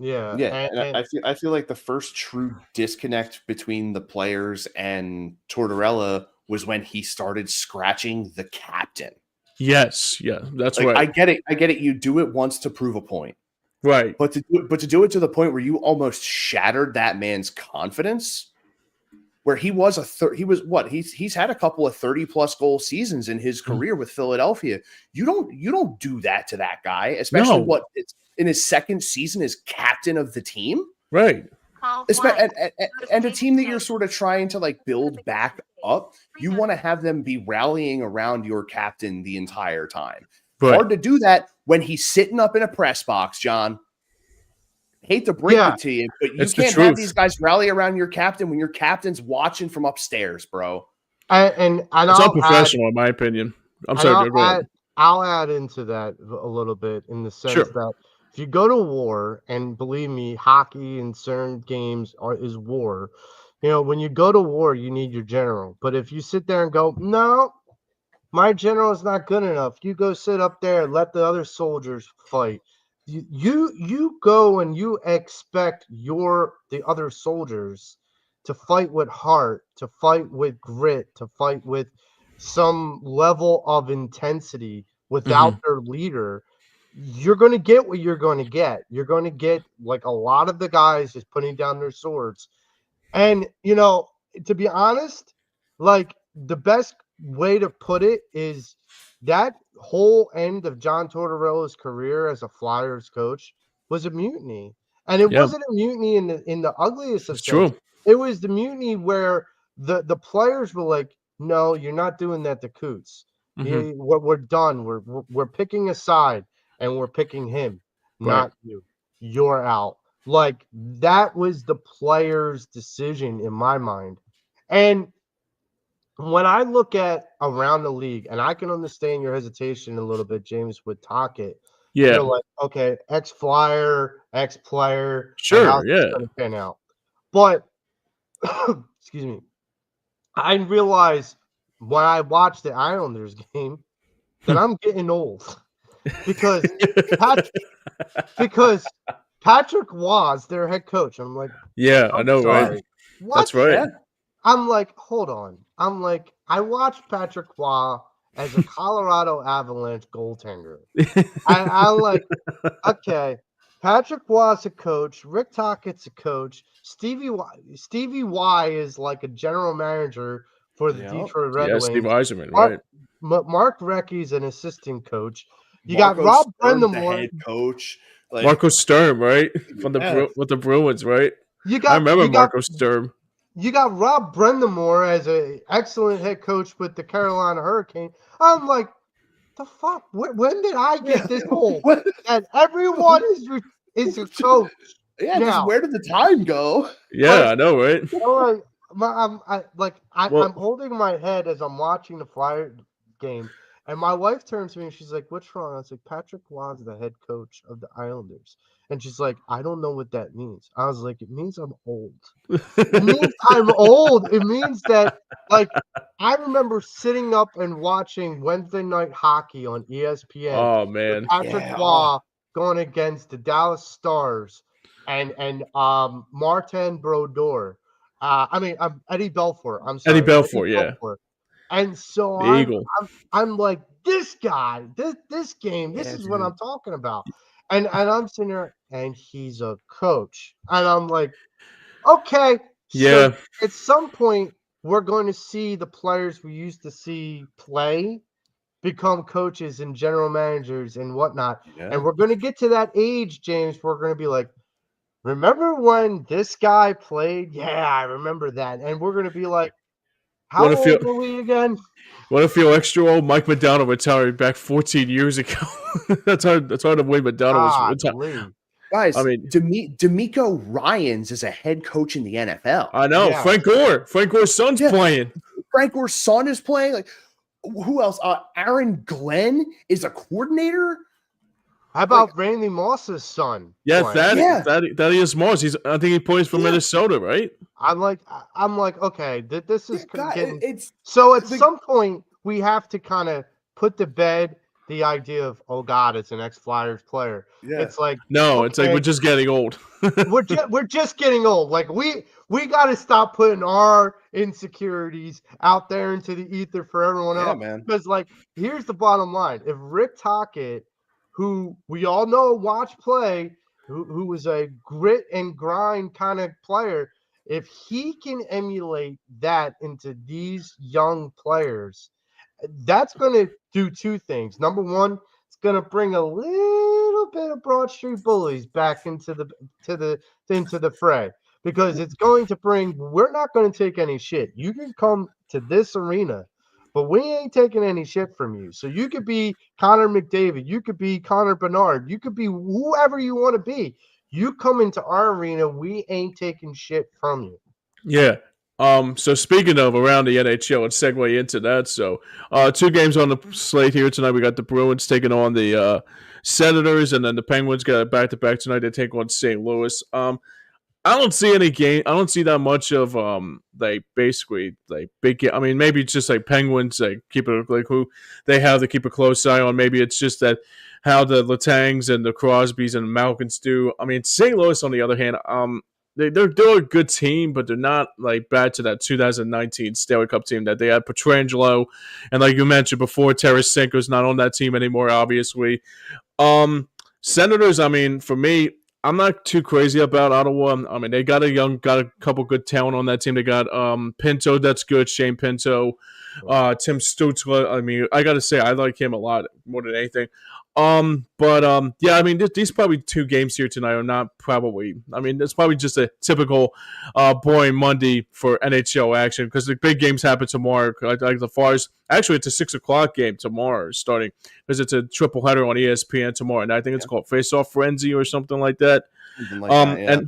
S3: Yeah. And I feel like the first true disconnect between the players and Tortorella was when he started scratching the captain.
S1: Yes, yeah, that's
S3: like,
S1: right.
S3: I get it. You do it once to prove a point,
S1: right?
S3: But to do it to the point where you almost shattered that man's confidence, where he was he's had a couple of 30+ goal seasons in his career with Philadelphia. You don't do that to that guy, especially it's in his second season as captain of the team.
S1: Right.
S3: And a team that you're sort of trying to like build back up, you want to have them be rallying around your captain the entire time.
S1: Right.
S3: Hard to do that when he's sitting up in a press box, John. Hate to break it to you, but you can't have these guys rally around your captain when your captain's watching from upstairs, bro.
S2: And
S1: it's unprofessional, in my opinion. I'm sorry,
S2: I'll add into that a little bit in the sense that if you go to war, and believe me, hockey and certain games is war. You know, when you go to war, you need your general. But if you sit there and go, no, my general is not good enough, you go sit up there and let the other soldiers fight. You go and you expect the other soldiers to fight with heart, to fight with grit, to fight with some level of intensity without their leader. You're going to get what you're going to get. You're going to get like a lot of the guys just putting down their swords. And, you know, to be honest, like the best way to put it is that whole end of John Tortorella's career as a Flyers coach was a mutiny. And it wasn't a mutiny in the ugliest of sense.
S1: True.
S2: It was the mutiny where the players were like, no, you're not doing that to Coots. We're done. We're picking a side. And we're picking him, not you. You're out. Like, that was the player's decision in my mind. And when I look at around the league, and I can understand your hesitation a little bit, James, with Tocchet.
S1: Yeah.
S2: You're like, okay, ex-Flyer, ex-player.
S1: Sure,
S2: how's this gonna pan out? But, excuse me, I realized when I watched the Islanders game that I'm getting old. Because Patrick was their head coach. I'm like,
S1: I know,
S2: sorry.
S1: right?
S2: What?
S1: That's right.
S3: Yeah.
S2: I'm like, hold on. I'm like, I watched Patrick Waugh as a Colorado Avalanche goaltender. I'm like, okay, Patrick Waugh's a coach. Rick Tocchet's a coach. Stevie Y is like a general manager for the Detroit Red Wings.
S1: Steve Yzerman, right?
S2: Mark Recchi's an assistant coach. You
S3: Marco
S2: got Rob
S3: Sturm,
S2: Brendamore,
S3: the head coach. Like,
S1: Marco Sturm, right? With the Bruins, right? I remember Marco Sturm.
S2: You got Rob Brendamore as an excellent head coach with the Carolina Hurricane. I'm like, the fuck? When did I get this old? And everyone is a coach.
S3: Yeah, just where did the time go?
S1: Yeah, I know, right?
S2: I'm holding my head as I'm watching the Flyer game. And my wife turns to me and she's like, what's wrong? I was like, Patrick Waugh is the head coach of the Islanders. And she's like, I don't know what that means. I was like, it means I'm old. It means I'm old. It means that, like, I remember sitting up and watching Wednesday night hockey on ESPN.
S1: Oh, man.
S2: Patrick Waugh going against the Dallas Stars and Martin Brodeur. Eddie Belfour. I'm sorry.
S1: Eddie Belfour, yeah.
S2: And so I'm like, this guy, this game, this is what I'm talking about. And I'm sitting there, and he's a coach. And I'm like, okay.
S1: Yeah.
S2: So at some point, we're going to see the players we used to see play become coaches and general managers and whatnot. Yeah. And we're going to get to that age, James, where we're going to be like, remember when this guy played? Yeah, I remember that. And we're going to be like, how old were we again?
S1: Want to feel extra old? Mike McDonald retired back 14 years ago. that's how the way McDonald was retired.
S3: Guys, I mean, D'Amico Ryans is a head coach in the NFL.
S1: I know. Yeah. Frank Gore's son's playing.
S3: Frank Gore's son is playing. Like, who else? Aaron Glenn is a coordinator.
S2: How about Randy Moss's son?
S1: Yes, Thaddeus Moss. I think he plays for Minnesota, right?
S2: I'm like, okay, this is so. At some point, we have to kind of put to bed the idea of, oh God, it's an ex-Flyers player. Yeah. It's like
S1: it's like we're just getting old.
S2: we're just getting old. Like we got to stop putting our insecurities out there into the ether for everyone else.
S3: Man.
S2: Because like, here's the bottom line: if Rick Tocchet, who we all know watch play, who was a grit and grind kind of player, if he can emulate that into these young players, that's going to do two things. Number one, it's going to bring a little bit of Broad Street Bullies back into the fray, because it's going to bring. We're not going to take any shit. You can come to this arena, but we ain't taking any shit from you. So you could be Connor McDavid, you could be Connor Bernard, you could be whoever you want to be. You come into our arena, we ain't taking shit from you.
S1: Yeah. So speaking of around the NHL, let's segue into that. So, 2 games on the slate here tonight. We got the Bruins taking on the Senators, and then the Penguins got a back-to-back tonight. They take on St. Louis. I don't see any game. I don't see that much of basically big game. I mean, maybe it's just like Penguins, keep it like who they have to keep a close eye on. Maybe it's just that how the Letangs and the Crosbys and the Malkins do. I mean, St. Louis on the other hand, they're a good team, but they're not like bad to that 2019 Stanley Cup team that they had Pietrangelo, and like you mentioned before, Tarasenko's not on that team anymore. Obviously, Senators. I mean, for me, I'm not too crazy about Ottawa. I mean, they got a couple good talent on that team. They got Pinto, that's good. Shane Pinto, Tim Stützle. I mean, I got to say, I like him a lot more than anything. Yeah, I mean, these probably 2 games here tonight are not probably. I mean, it's probably just a typical boring Monday for NHL action, because the big games happen tomorrow. Like the Flyers, actually, it's a 6:00 game tomorrow starting, because it's a triple header on ESPN tomorrow, and I think it's called Face Off Frenzy or something like that.
S3: Something like that, yeah.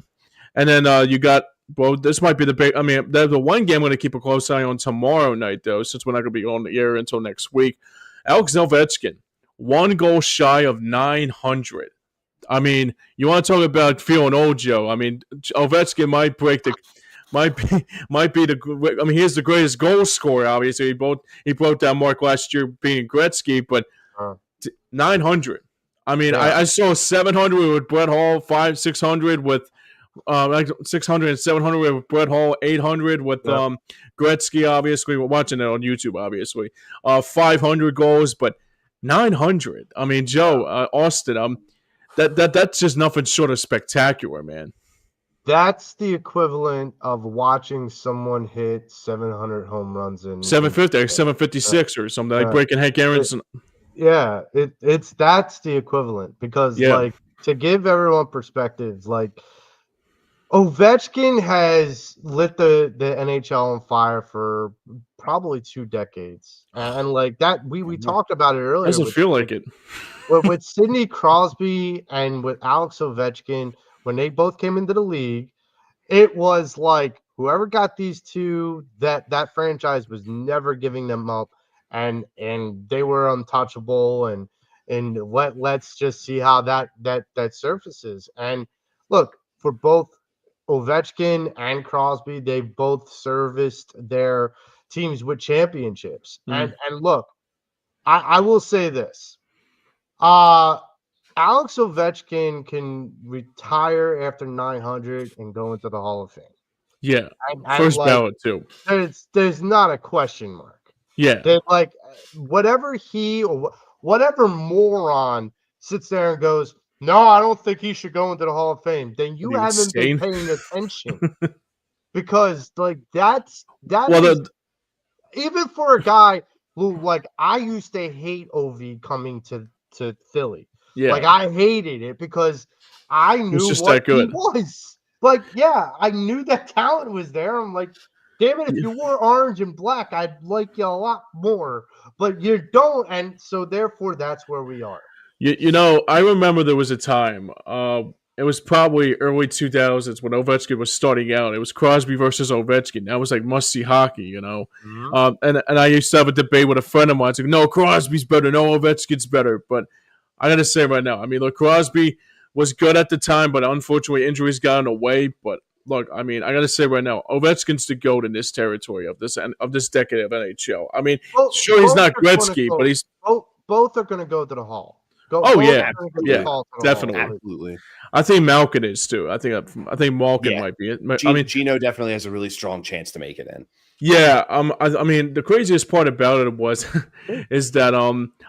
S1: And then you got. Well, this might be the big. I mean, the one game I'm going to keep a close eye on tomorrow night, though, since we're not going to be on the air until next week. Alex Ovechkin, 1 goal shy of 900. I mean, you want to talk about feeling old, Joe? I mean, Ovechkin might be the. I mean, he's the greatest goal scorer. Obviously, he broke that mark last year, being Gretzky, but 900. I mean, I saw 700 with Brett Hall, 600 with. 600 and 700 with Brett Hall, 800 with Gretzky. Obviously, we're watching it on YouTube. Obviously, 500 goals, but 900. I mean, Joe, Austin. That's just nothing short of spectacular, man.
S2: That's the equivalent of watching someone hit 700 home runs in
S1: 750, 756 or something, like breaking Hank Aaron's.
S2: That's the equivalent, because like, to give everyone perspective, like, Ovechkin has lit the NHL on fire for probably 2 decades, and like that, we talked about it earlier.
S1: Doesn't feel like it.
S2: with Sidney Crosby and with Alex Ovechkin, when they both came into the league, it was like whoever got these two, that franchise was never giving them up, and they were untouchable. And let's just see how that surfaces. And look, for both Ovechkin and Crosby, they've both serviced their teams with championships. And look, I will say this. Alex Ovechkin can retire after 900 and go into the Hall of Fame.
S1: Yeah, first ballot too.
S2: There's not a question mark.
S1: Yeah,
S2: like whatever he or whatever moron sits there and goes, no, I don't think he should go into the Hall of Fame, then you haven't been paying attention. Because like even for a guy who, like, I used to hate OV coming to Philly. Yeah. Like, I hated it because I knew what he was. Like, yeah, I knew that talent was there. I'm like, damn it, if you wore orange and black, I'd like you a lot more. But you don't, and so therefore that's where we are.
S1: You know, I remember there was a time, it was probably early 2000s when Ovechkin was starting out. It was Crosby versus Ovechkin. That was like must-see hockey, you know. And I used to have a debate with a friend of mine. It's like, no, Crosby's better. No, Ovechkin's better. But I got to say right now, I mean, look, Crosby was good at the time, but unfortunately injuries got in the way. But look, I mean, I got to say right now, Ovechkin's the GOAT in this territory of this decade of NHL. I mean, sure, he's not Gretzky, but he's...
S2: Both are going to go to the Hall.
S1: Definitely,
S3: absolutely.
S1: I think Malkin is too. I think Malkin might be it. I mean,
S3: Gino definitely has a really strong chance to make it in.
S1: Yeah, I mean, the craziest part about it is that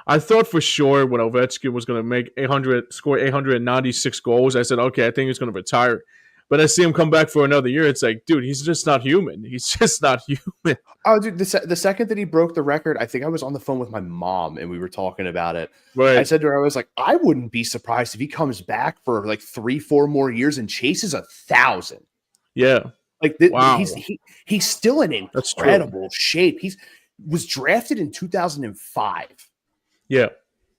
S1: I thought for sure when Ovechkin was going to score 896 goals, I said, okay, I think he's going to retire. But I see him come back for another year. It's like, dude, he's just not human. He's just not human.
S3: Oh, dude, the second that he broke the record, I think I was on the phone with my mom and we were talking about it.
S1: Right.
S3: I said to her, I was like, I wouldn't be surprised if he comes back for like 3-4 more years and chases 1,000.
S1: Yeah.
S3: Like
S1: wow.
S3: He's still in incredible shape. Was drafted in 2005.
S1: Yeah.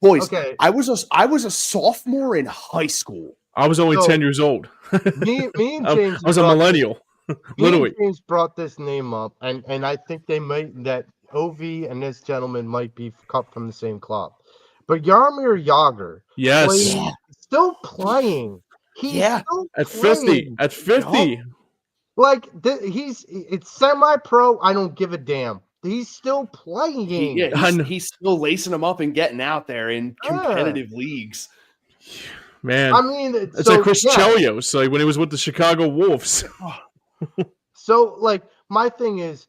S3: Boys, okay. I was a sophomore in high school.
S1: I was only 10 years old.
S2: me and James
S1: I was a millennial. Literally.
S2: James brought this name up, and I think that OV and this gentleman might be cut from the same club. But Jaromir Jagr,
S1: yes,
S2: still playing. He's still
S1: at
S2: playing.
S1: 50. At 50.
S2: Like it's semi-pro. I don't give a damn. He's still playing.
S3: He's still lacing them up and getting out there in competitive leagues.
S1: Man,
S2: I mean,
S1: it's like Chris Chelios, like when he was with the Chicago Wolves.
S2: So, like, my thing is,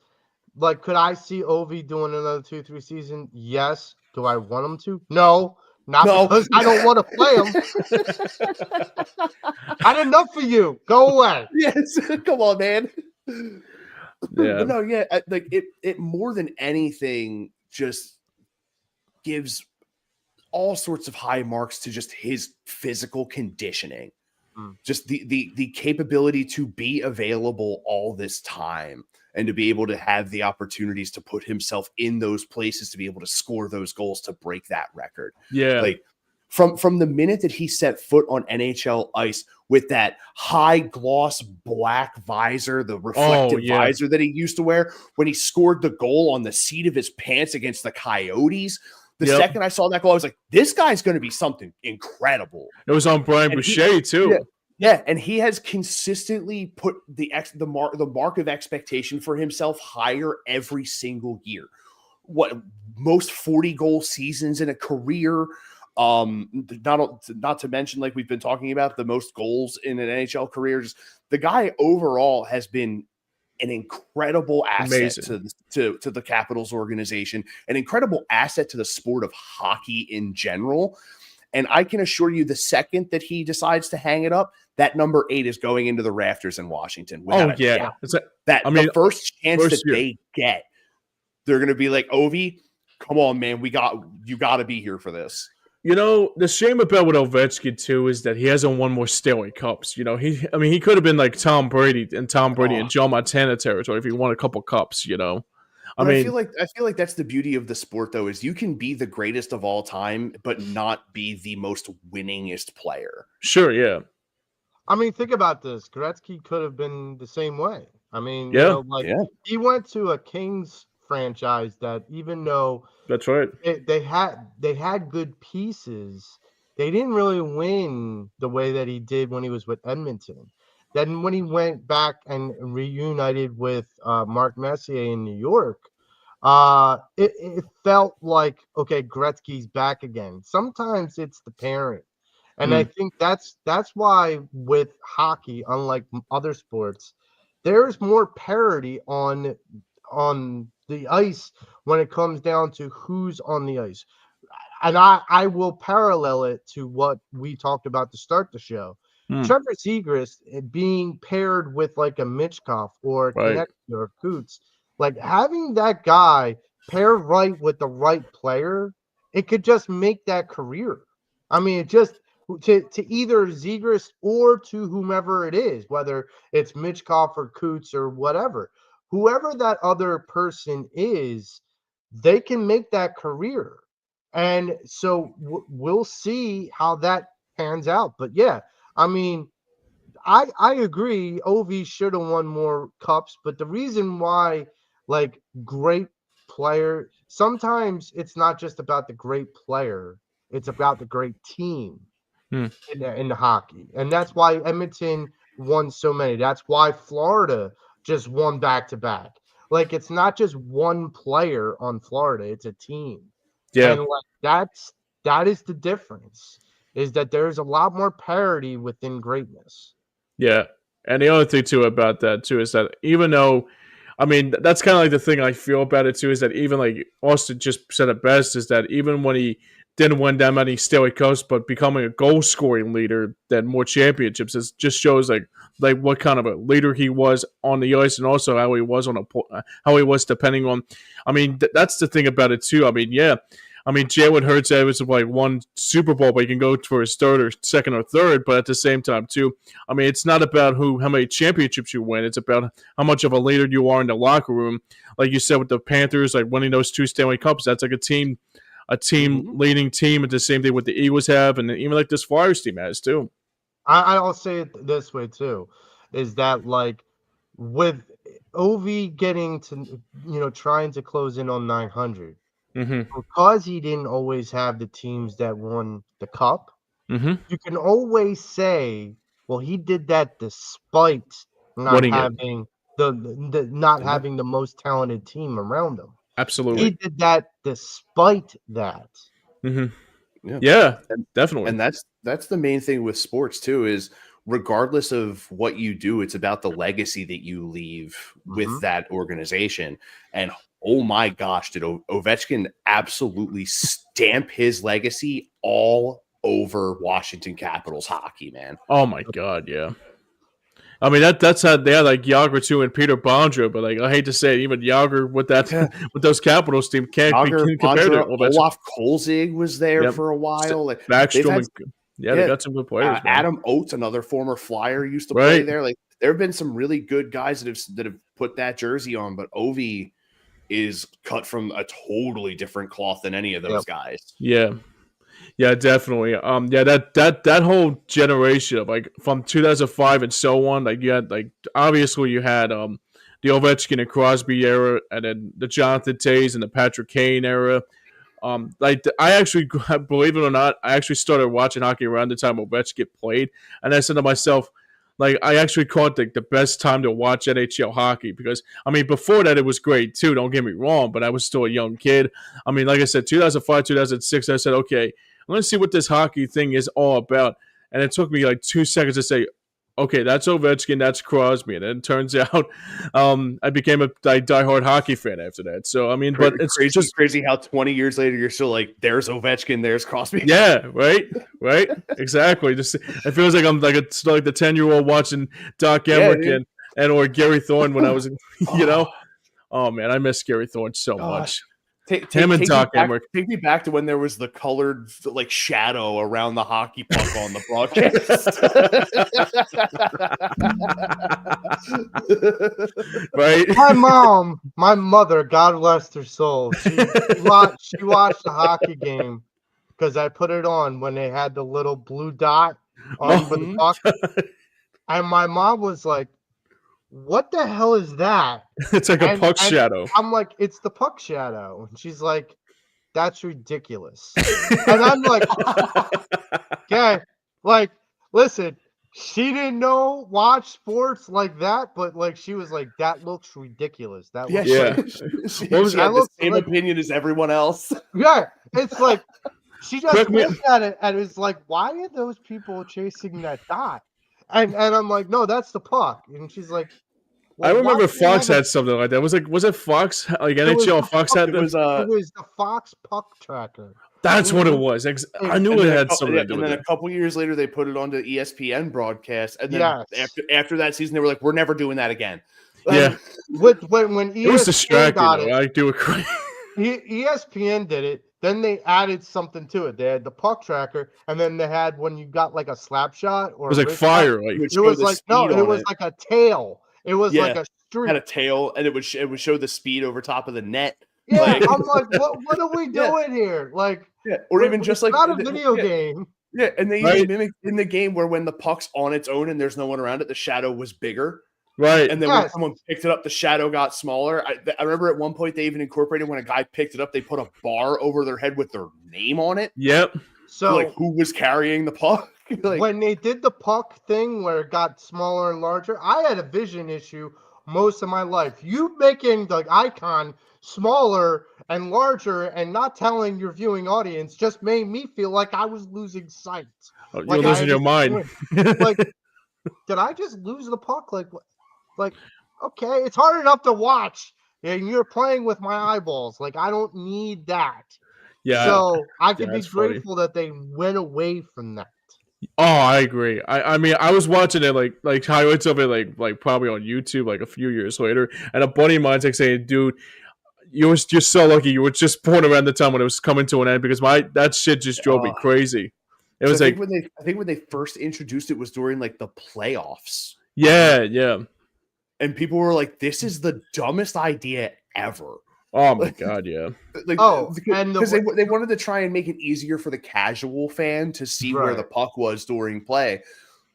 S2: like, could I see Ovi doing another 2-3 season? Yes. Do I want him to? No. Not because I don't want to play him. I had enough for you. Go away.
S3: Yes. Come on, man.
S1: Yeah.
S3: No, yeah. Like it more than anything just gives all sorts of high marks to just his physical conditioning. Just the capability to be available all this time and to be able to have the opportunities to put himself in those places to be able to score those goals to break that record.
S1: Yeah.
S3: Like from the minute that he set foot on NHL ice with that high gloss black visor, the reflective visor that he used to wear when he scored the goal on the seat of his pants against the Coyotes. The second I saw that goal, I was like, this guy's going to be something incredible.
S1: It was on Brian Boucher, too.
S3: Yeah, and he has consistently put the mark of expectation for himself higher every single year. Most 40-goal seasons in a career. Not to mention, like we've been talking about, the most goals in an NHL career. Just the guy overall has been an incredible asset to the Capitals organization, an incredible asset to the sport of hockey in general. And I can assure you, the second that he decides to hang it up, that number 8 is going into the rafters in Washington. The first chance they get, they're going to be like, Ovi, come on, man, you got to be here for this.
S1: You know, the shame about with Ovechkin too is that he hasn't won more Stanley Cups. You know, he could have been like Tom Brady and Joe Montana territory if he won a couple cups. You know, I
S3: feel like that's the beauty of the sport, though, is you can be the greatest of all time, but not be the most winningest player.
S1: Sure, yeah.
S2: I mean, think about this. Gretzky could have been the same way. I mean, he went to a Kings franchise that, even though
S1: that's right,
S2: they had good pieces, they didn't really win the way that he did when he was with Edmonton. Then when he went back and reunited with Mark Messier in New York, it felt like, okay, Gretzky's back again. Sometimes it's the parent. And I think that's why with hockey, unlike other sports, there's more parity on the ice when it comes down to who's on the ice. And I will parallel it to what we talked about to start the show. Trevor Zegras being paired with like a Michkov or Konechny or Coots, like having that guy pair right with the right player, it could just make that career. I mean, it just to either Zegras or to whomever it is, whether it's Michkov or Coots or whatever, whoever that other person is, they can make that career. And so we'll see how that pans out. But yeah, I mean, I agree. Ovi should have won more cups, but the reason why, like, great player, sometimes it's not just about the great player, it's about the great team in the hockey. And that's why Edmonton won so many. That's why Florida just won back-to-back. Like, it's not just one player on Florida, it's a team.
S1: Yeah.
S2: And like that is the difference, is that there's a lot more parity within greatness.
S1: Yeah. And the other thing too about that too is that even though, I mean, that's kind of like the thing I feel about it too, is that even like Austin just said it best, is that even when he didn't win that many Stanley Cups, but becoming a goal scoring leader, then more championships. It just shows like what kind of a leader he was on the ice, and also how he was how he was depending on. I mean, that's the thing about it too. I mean, yeah. I mean, Jalen Hurts was like one Super Bowl, but he can go for his third or second or third. But at the same time, too, I mean, it's not about how many championships you win. It's about how much of a leader you are in the locker room. Like you said with the Panthers, like winning those 2 Stanley Cups, that's like a team leading team. And the same thing with the Eagles have, and even like this Flyers team has too.
S2: I'll say it this way too, is that like with Ovi getting to trying to close in on 900. Because he didn't always have the teams that won the cup, you can always say, well, he did that despite not having having the most talented team around him.
S1: Absolutely.
S2: He did that despite that.
S1: Yeah, definitely.
S3: And that's the main thing with sports too, is regardless of what you do, it's about the legacy that you leave with that organization. And oh my gosh, did Ovechkin absolutely stamp his legacy all over Washington Capitals hockey, man.
S1: Oh my God, yeah. I mean that's how they had like Yager too and Peter Bondra, but like I hate to say it, even Yager with with those Capitals team can't be compared to Ovechkin.
S3: Olaf Kolzig was there for a while. Like
S1: Backstrom, they got some good players.
S3: Adam Oates, another former Flyer, used to play there. Like there have been some really good guys that have put that jersey on, but Ovi is cut from a totally different cloth than any of those guys.
S1: Yeah, definitely. That whole generation of like from 2005 and so on, like you had like obviously you had the Ovechkin and Crosby era, and then the Jonathan Toews and the Patrick Kane era. I actually, believe it or not, I actually started watching hockey around the time Ovechkin played, and I said to myself, like, I actually caught the best time to watch NHL hockey because, I mean, before that it was great too, don't get me wrong, but I was still a young kid. I mean, like I said, 2005, 2006, I said, okay, I'm going to see what this hockey thing is all about. And it took me like 2 seconds to say, okay, that's Ovechkin, that's Crosby. And then it turns out I became a diehard hockey fan after that. So, I mean, but it's just
S3: crazy how 20 years later you're still like, there's Ovechkin, there's Crosby.
S1: Yeah, right, exactly. Just it feels like I'm like the 10-year-old watching Doc Emmerich and or Gary Thorne when I was, Oh man, I miss Gary Thorne so much. Him and Doc Emmerich.
S3: Take me back to when there was the colored like shadow around the hockey puck on the broadcast.
S1: Right.
S2: My mother, God rest her soul, she watched the hockey game because I put it on when they had the little blue dot on the puck, and my mom was like, what the hell is that?
S1: It's like a puck shadow.
S2: I'm like, it's the puck shadow. And she's like, that's ridiculous. And I'm like, okay, like, listen, she didn't watch sports like that, but like, she was like, that looks ridiculous. That looks
S3: she had the same opinion as everyone else.
S2: Yeah, it's like, she just looked at it and was like, why are those people chasing that dot? And I'm like, no, that's the puck. And she's like, well,
S1: I remember Fox had something like that. Was it Fox? Like NHL Fox had
S2: it was the Fox puck tracker.
S1: That's what it was. I knew it had something to do with it.
S3: And then a couple years later, they put it onto ESPN broadcast. And then after that season, they were like, we're never doing that again.
S1: Yeah.
S2: When ESPN
S1: it was distracting, though. I do agree.
S2: ESPN did it. Then they added something to it. They had the puck tracker, and then they had when you got like a slap shot or
S1: it was like fire.
S2: It was like it was like a tail. It was like a streak.
S3: Had a tail, and it would show the speed over top of the net.
S2: Yeah, I'm like, what are we doing here? Like,
S3: or even just like
S2: not a video game.
S3: Yeah, and they even mimicked in the game where when the puck's on its own and there's no one around it, the shadow was bigger.
S1: Right.
S3: And then when someone picked it up, the shadow got smaller. I remember at one point they even incorporated when a guy picked it up, they put a bar over their head with their name on it.
S1: Yep.
S3: So like who was carrying the puck?
S2: Like, when they did the puck thing where it got smaller and larger, I had a vision issue most of my life. You making the icon smaller and larger and not telling your viewing audience just made me feel like I was losing sight.
S1: Oh, you're losing your mind.
S2: Like, did I just lose the puck? Like, okay, it's hard enough to watch, and you're playing with my eyeballs. Like, I don't need that.
S1: Yeah,
S2: So I
S1: yeah,
S2: could be
S1: it's funny.
S2: grateful that they went away from that.
S1: Oh, I agree. I mean, I was watching it like highlights of it like probably on YouTube like a few years later, and a buddy of mine's like saying, "Dude, you're so lucky you were just born around the time when it was coming to an end because that shit just drove me crazy." It was
S3: I think when they first introduced it was during like the playoffs.
S1: yeah.
S3: And people were like, "This is the dumbest idea ever."
S1: Oh my god, yeah.
S3: Like,
S2: and
S3: because they wanted to try and make it easier for the casual fan to see where the puck was during play,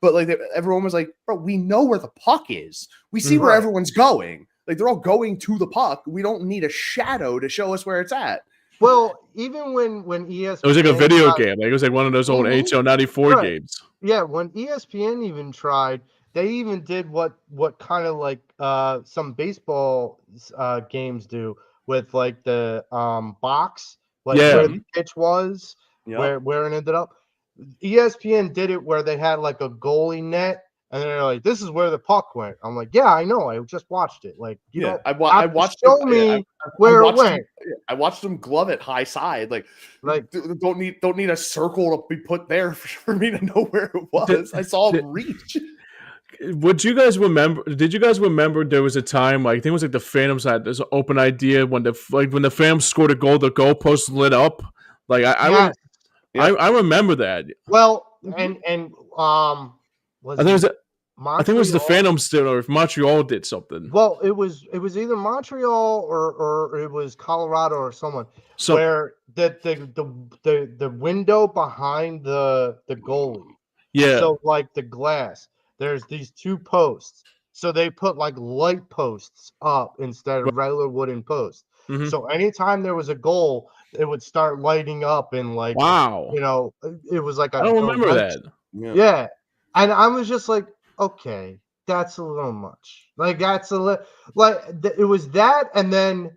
S3: but like everyone was like, "Bro, we know where the puck is. We see where everyone's going. Like they're all going to the puck. We don't need a shadow to show us where it's at."
S2: Well, even when ESPN,
S1: It was like a video game. Like it was like one of those old HO 94 games.
S2: Yeah, when ESPN even tried, they even did what kind of like some baseball games do with like the box, like where the pitch was, where it ended up. ESPN did it where they had like a goalie net, and they're like, "This is where the puck went." I'm like, "Yeah, I know. I just watched it." Like, you know,
S3: I watched
S2: show me where it went.
S3: I watched them glove it high side. Like don't need a circle to be put there for me to know where it was. I saw him reach.
S1: Did you guys remember there was a time, like I think it was like the Phantoms had this open idea when the Phantoms scored a goal, the goalpost lit up. Like I remember that.
S2: Well, and
S1: I think it was the Phantoms did, or if Montreal did something.
S2: Well, it was either Montreal or it was Colorado or someone where the window behind the goalie.
S1: Yeah.
S2: So like the glass, there's these two posts. So they put like light posts up instead of regular wooden posts.
S1: Mm-hmm.
S2: So anytime there was a goal, it would start lighting up and like,
S1: wow,
S2: you know, it was like
S1: I don't remember that.
S2: Yeah. And I was just like, okay, that's a little much. Like that's a little it was that, and then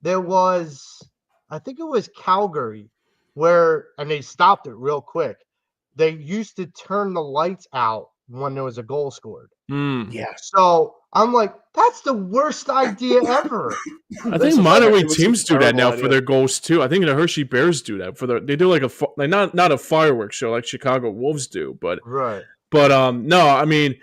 S2: there was, I think it was Calgary, and they stopped it real quick. They used to turn the lights out when there was a goal scored.
S3: Yeah.
S2: So I'm like, that's the worst idea ever.
S1: I think minor league teams do that now for their goals too. I think the Hershey Bears do that they do like not a fireworks show like Chicago Wolves do, but no, I mean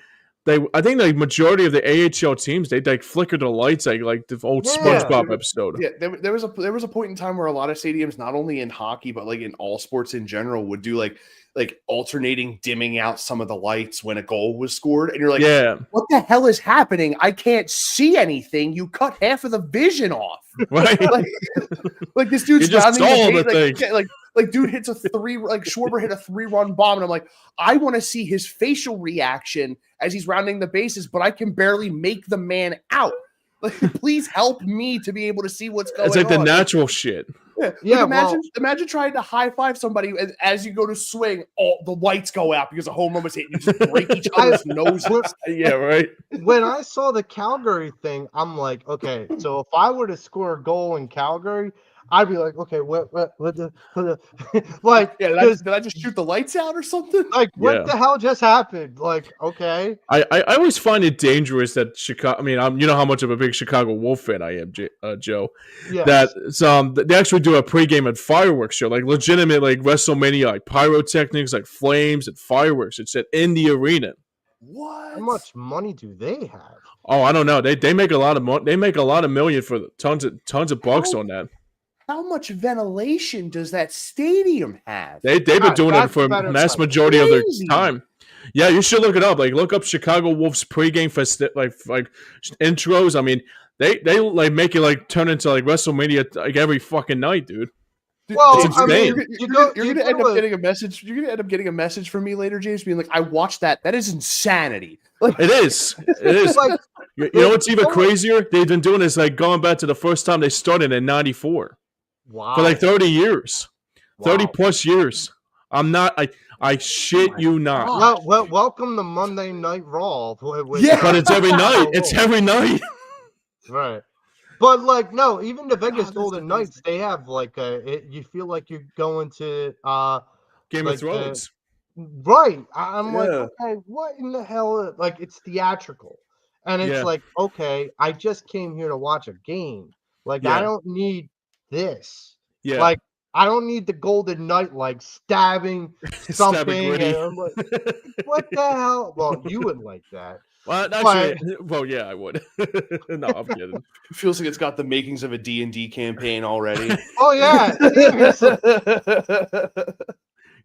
S1: I think the majority of the AHL teams they like flicker the lights like the old SpongeBob episode.
S3: Yeah, there was a point in time where a lot of stadiums, not only in hockey but like in all sports in general, would do like alternating dimming out some of the lights when a goal was scored, and you're like, what the hell is happening? I can't see anything. You cut half of the vision off.
S1: Right?
S3: like this dude's rounding the thing. Like dude hits Schwarber hit a 3-run bomb, and I'm like, I want to see his facial reaction as he's rounding the bases, but I can barely make the man out. Like, please help me to be able to see what's going on.
S1: It's like the natural shit.
S3: Yeah. Imagine trying to high five somebody as you go to swing, all the lights go out because a home run was hit. You just break each other's noses.
S1: Yeah, right.
S2: When I saw the Calgary thing, I'm like, okay, so if I were to score a goal in Calgary, I'd be like, okay, what like,
S3: did I just shoot the lights out or something?
S2: Like, what the hell just happened? Like, okay.
S1: I always find it dangerous that Chicago. I mean, you know how much of a big Chicago Wolf fan I am, Joe.
S2: Yes.
S1: That they actually do a pregame and fireworks show, like legitimate, like WrestleMania, like pyrotechnics, like flames and fireworks. It's in the arena.
S3: What?
S2: How much money do they have?
S1: Oh, I don't know. They make a lot of money. They make a lot of million for tons of bucks on that.
S3: How much ventilation does that stadium have?
S1: They've been doing it for a mass majority of their time. Yeah, you should look it up. Like, look up Chicago Wolves pregame like intros. I mean, they like make it like turn into like WrestleMania like every fucking night, dude.
S2: Well,
S1: it's insane.
S3: You're gonna end up getting a message. You're gonna end up getting a message from me later, James, being like, "I watched that. That is insanity."
S1: Like, it is. It is. Like, you know what's even crazier? They've been doing this like going back to the first time they started in '94.
S2: Wow.
S1: For like 30 years. 30 plus years. I'm not I shit you not.
S2: Well, welcome to Monday Night Raw.
S1: But it's every night. It's every night.
S2: Right. But like, no, even the Vegas Golden Knights, they have like you feel like you're going to
S1: Game of Thrones.
S2: Right. I'm like, okay, what in the hell? Like, it's theatrical. And it's like, okay, I just came here to watch a game. Like, I don't need this.
S1: Yeah.
S2: Like, I don't need the Golden Knight like stabbing something,
S1: Gritty.
S2: and I'm like, what the hell? Well, you wouldn't like that.
S1: Well, actually, well, yeah, I would. No, I'm kidding.
S3: It feels like it's got the makings of a D&D campaign already.
S2: Oh yeah, seriously.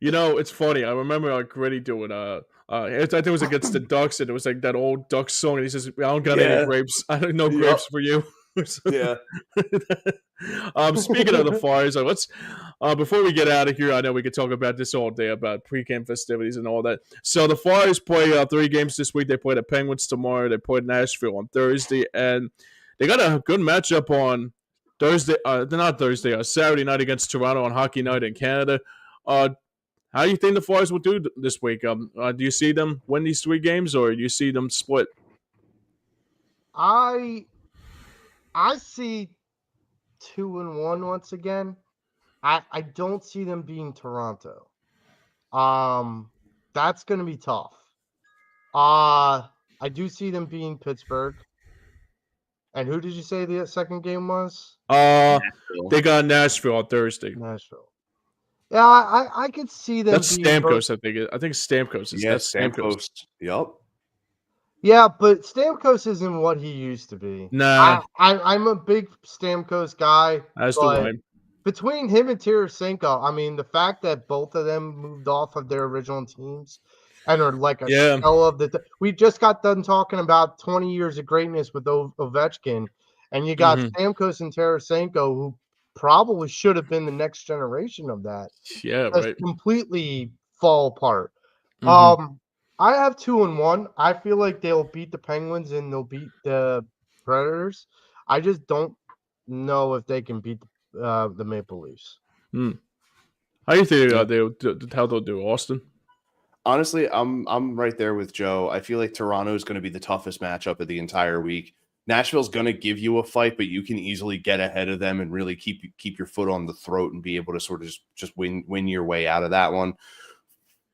S1: You know, it's funny. I remember like Gritty doing I think it was against the Ducks, and it was like that old Ducks song, and he says, "I don't got any grapes. I don't know grapes for you."
S3: Yeah.
S1: Speaking of the Flyers, let's before we get out of here, I know we could talk about this all day about pre-game festivities and all that. So the Flyers play 3 games this week. They play the Penguins tomorrow. They play Nashville on Thursday, and they got a good matchup on Thursday. Not Thursday. Saturday night against Toronto on Hockey Night in Canada. How do you think the Flyers will do this week? Do you see them win these 3 games, or do you see them split?
S2: I see 2-1 once again. I don't see them being Toronto. That's gonna be tough. I do see them being Pittsburgh. And who did you say the second game was?
S1: They got Nashville on Thursday.
S2: Nashville. Yeah, I could see them.
S1: That's Stamkos, I think. I think Stamkos is.
S3: Yes, Stamkos. Yep.
S2: Yeah, but Stamkos isn't what he used to be.
S1: Nah.
S2: I'm a big Stamkos guy.
S1: That's the one.
S2: Between him and Tarasenko, I mean, the fact that both of them moved off of their original teams and are like a shell of the. We just got done talking about 20 years of greatness with Ovechkin, and you got Stamkos and Tarasenko, who probably should have been the next generation of that.
S1: Yeah, right.
S2: Completely fall apart. I have 2-1. I feel like they'll beat the Penguins and they'll beat the Predators. I just don't know if they can beat the Maple Leafs.
S1: How do you think how they'll do, Austin?
S3: Honestly, I'm right there with Joe. I feel like Toronto is going to be the toughest matchup of the entire week. Nashville's going to give you a fight, but you can easily get ahead of them and really keep your foot on the throat and be able to sort of just win your way out of that one.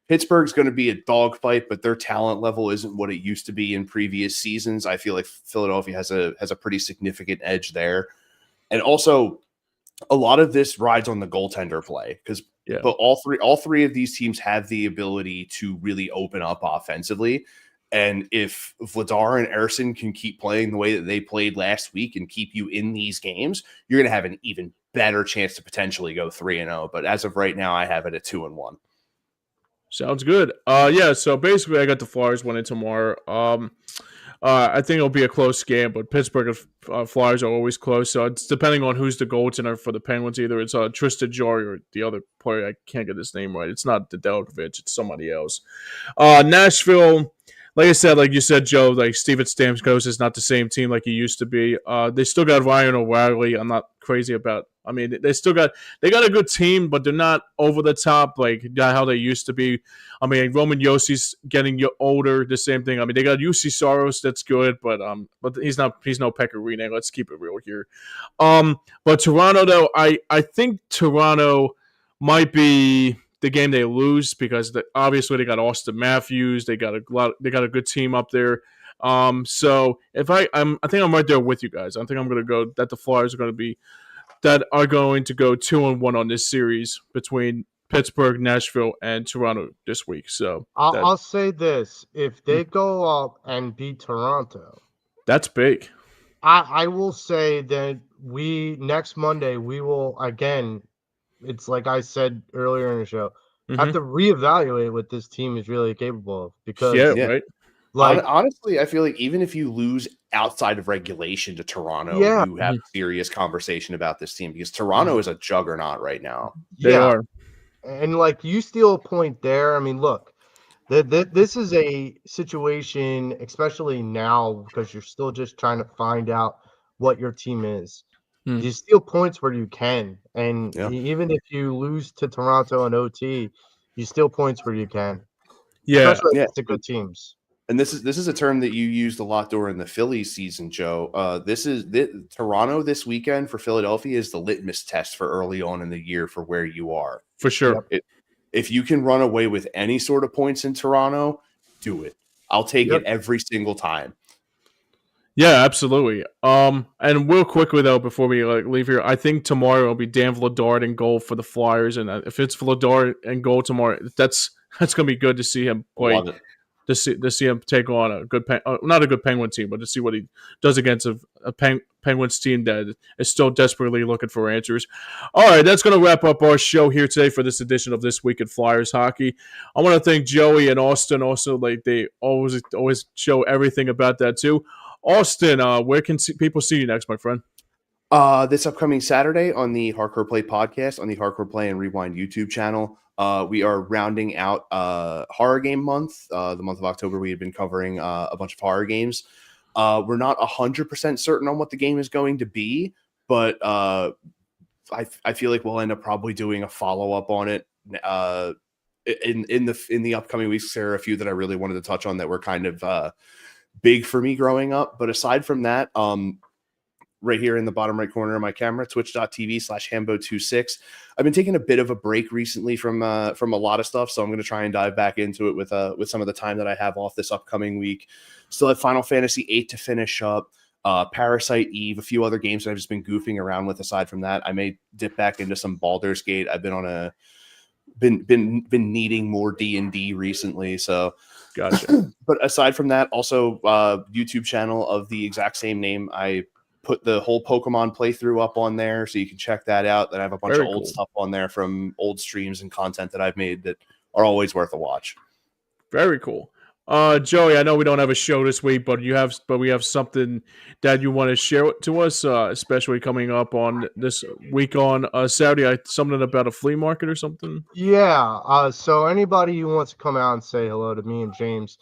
S3: Pittsburgh's going to be a dogfight, but their talent level isn't what it used to be in previous seasons. I feel like Philadelphia has a pretty significant edge there. And also, a lot of this rides on the goaltender play because but all three of these teams have the ability to really open up offensively. And if Vladar and Ersson can keep playing the way that they played last week and keep you in these games, you're going to have an even better chance to potentially go 3-0. But as of right now, I have it at 2-1.
S1: Sounds good. So basically I got the Flyers winning tomorrow. I think it'll be a close game, but Pittsburgh and Flyers are always close. So it's depending on who's the goaltender for the Penguins. Either it's Tristan Jarry or the other player. I can't get his name right. It's not Nedeljkovic. It's somebody else. Nashville, like you said, Joe, like Steven Stamkos is not the same team like he used to be. They still got Ryan O'Reilly. I'm not crazy about. I mean, they got a good team, but they're not over the top like how they used to be. I mean, Roman Yossi's getting older. The same thing. I mean, they got UC Soros, that's good, but he's no Pecorino. Let's keep it real here. But Toronto, though, I think Toronto might be the game they lose because obviously they got Austin Matthews. They got a good team up there. So if I think I'm right there with you guys. I think I'm going to go that the Flyers are going to go 2-1 on this series between Pittsburgh, Nashville, and Toronto this week. So
S2: I'll say this: if they go up and beat Toronto,
S1: that's big.
S2: I will say that next Monday we will again. It's like I said earlier in the show. Have to reevaluate what this team is really capable of because
S1: right.
S3: Like honestly, I feel like even if you lose outside of regulation to Toronto, you have a serious conversation about this team because Toronto is a juggernaut right now.
S1: They are.
S2: And like you steal a point there. I mean, look, this is a situation, especially now because you're still just trying to find out what your team is. You steal points where you can, and even if you lose to Toronto and OT, you steal points where you can.
S1: Yeah,
S2: especially against the good teams.
S3: And this is a term that you used a lot during the Phillies season, Joe. Toronto this weekend for Philadelphia is the litmus test for early on in the year for where you are.
S1: For sure.
S3: If you can run away with any sort of points in Toronto, do it. I'll take it every single time.
S1: Yeah, absolutely. And real quickly though, before we leave here, I think tomorrow will be Dan Vladar in goal for the Flyers, and if it's Vladar in goal tomorrow, that's gonna be good to see him play.
S3: Love it.
S1: To see him take on a good, not a good Penguin team, but to see what he does against a Penguins team that is still desperately looking for answers. All right, that's going to wrap up our show here today for this edition of This Week in Flyers Hockey. I want to thank Joey and Austin also. Like they always show everything about that too. Austin, where can people see you next, my friend?
S3: This upcoming Saturday on the Hardcore Play podcast, on the Hardcore Play and Rewind YouTube channel. We are rounding out horror game month. The month of October, we have been covering a bunch of horror games. We're not 100% certain on what the game is going to be, but I feel like we'll end up probably doing a follow-up on it in the upcoming weeks. There are a few that I really wanted to touch on that were kind of big for me growing up. But aside from that, right here in the bottom right corner of my camera, twitch.tv/Hambo26. I've been taking a bit of a break recently from a lot of stuff, so I'm going to try and dive back into it with some of the time that I have off this upcoming week. Still have Final Fantasy VIII to finish up, Parasite Eve, a few other games that I've just been goofing around with. Aside from that, I may dip back into some Baldur's Gate. I've been on been needing more D&D recently, so
S1: gotcha.
S3: But aside from that, also YouTube channel of the exact same name. I put the whole Pokemon playthrough up on there, so you can check that out. Then I have a bunch of old stuff on there from old streams and content that I've made that are always worth a watch.
S1: Very cool. Joey, I know we don't have a show this week, but we have something that you want to share to us, especially coming up on this week on Saturday. Something about a flea market or something.
S2: Yeah. So anybody who wants to come out and say hello to me and James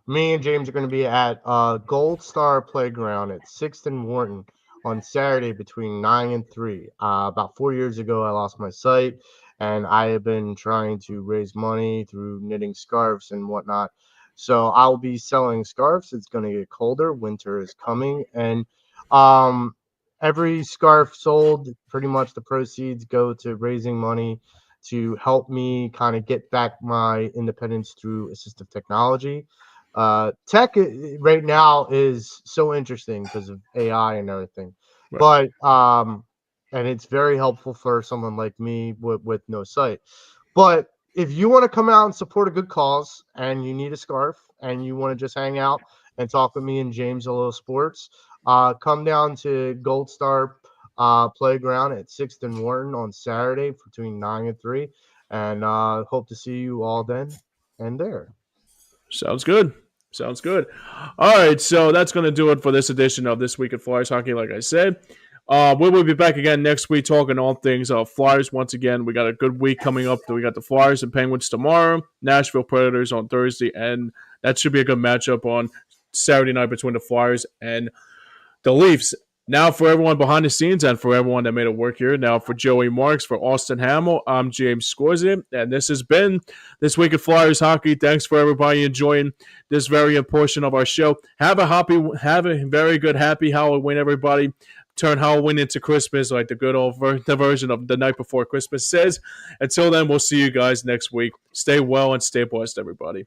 S2: are going to be at Gold Star Playground at 6th and Wharton on Saturday between 9 and 3. About 4 years ago, I lost my sight, and I have been trying to raise money through knitting scarves and whatnot. So I'll be selling scarves. It's going to get colder. Winter is coming. And every scarf sold, pretty much the proceeds go to raising money to help me kind of get back my independence through assistive technology. Tech right now is so interesting because of AI and everything, right. But and it's very helpful for someone like me with no sight. But if you want to come out and support a good cause and you need a scarf and you want to just hang out and talk with me and James a little sports, come down to Gold Star Playground at 6th and Wharton on Saturday between 9 and 3, and hope to see you all then and there.
S1: Sounds good. All right, so that's going to do it for this edition of This Week in Flyers Hockey. Like I said, we will be back again next week talking all things Flyers. Once again, we got a good week coming up. We got the Flyers and Penguins tomorrow, Nashville Predators on Thursday, and that should be a good matchup on Saturday night between the Flyers and the Leafs. Now, for everyone behind the scenes and for everyone that made it work here, now for Joey Marks, for Austin Hammel, I'm James Scorza, and this has been This Week of Flyers Hockey. Thanks for everybody enjoying this very important portion of our show. Have a very good, happy Halloween, everybody. Turn Halloween into Christmas like the good old the version of The Night Before Christmas says. Until then, we'll see you guys next week. Stay well and stay blessed, everybody.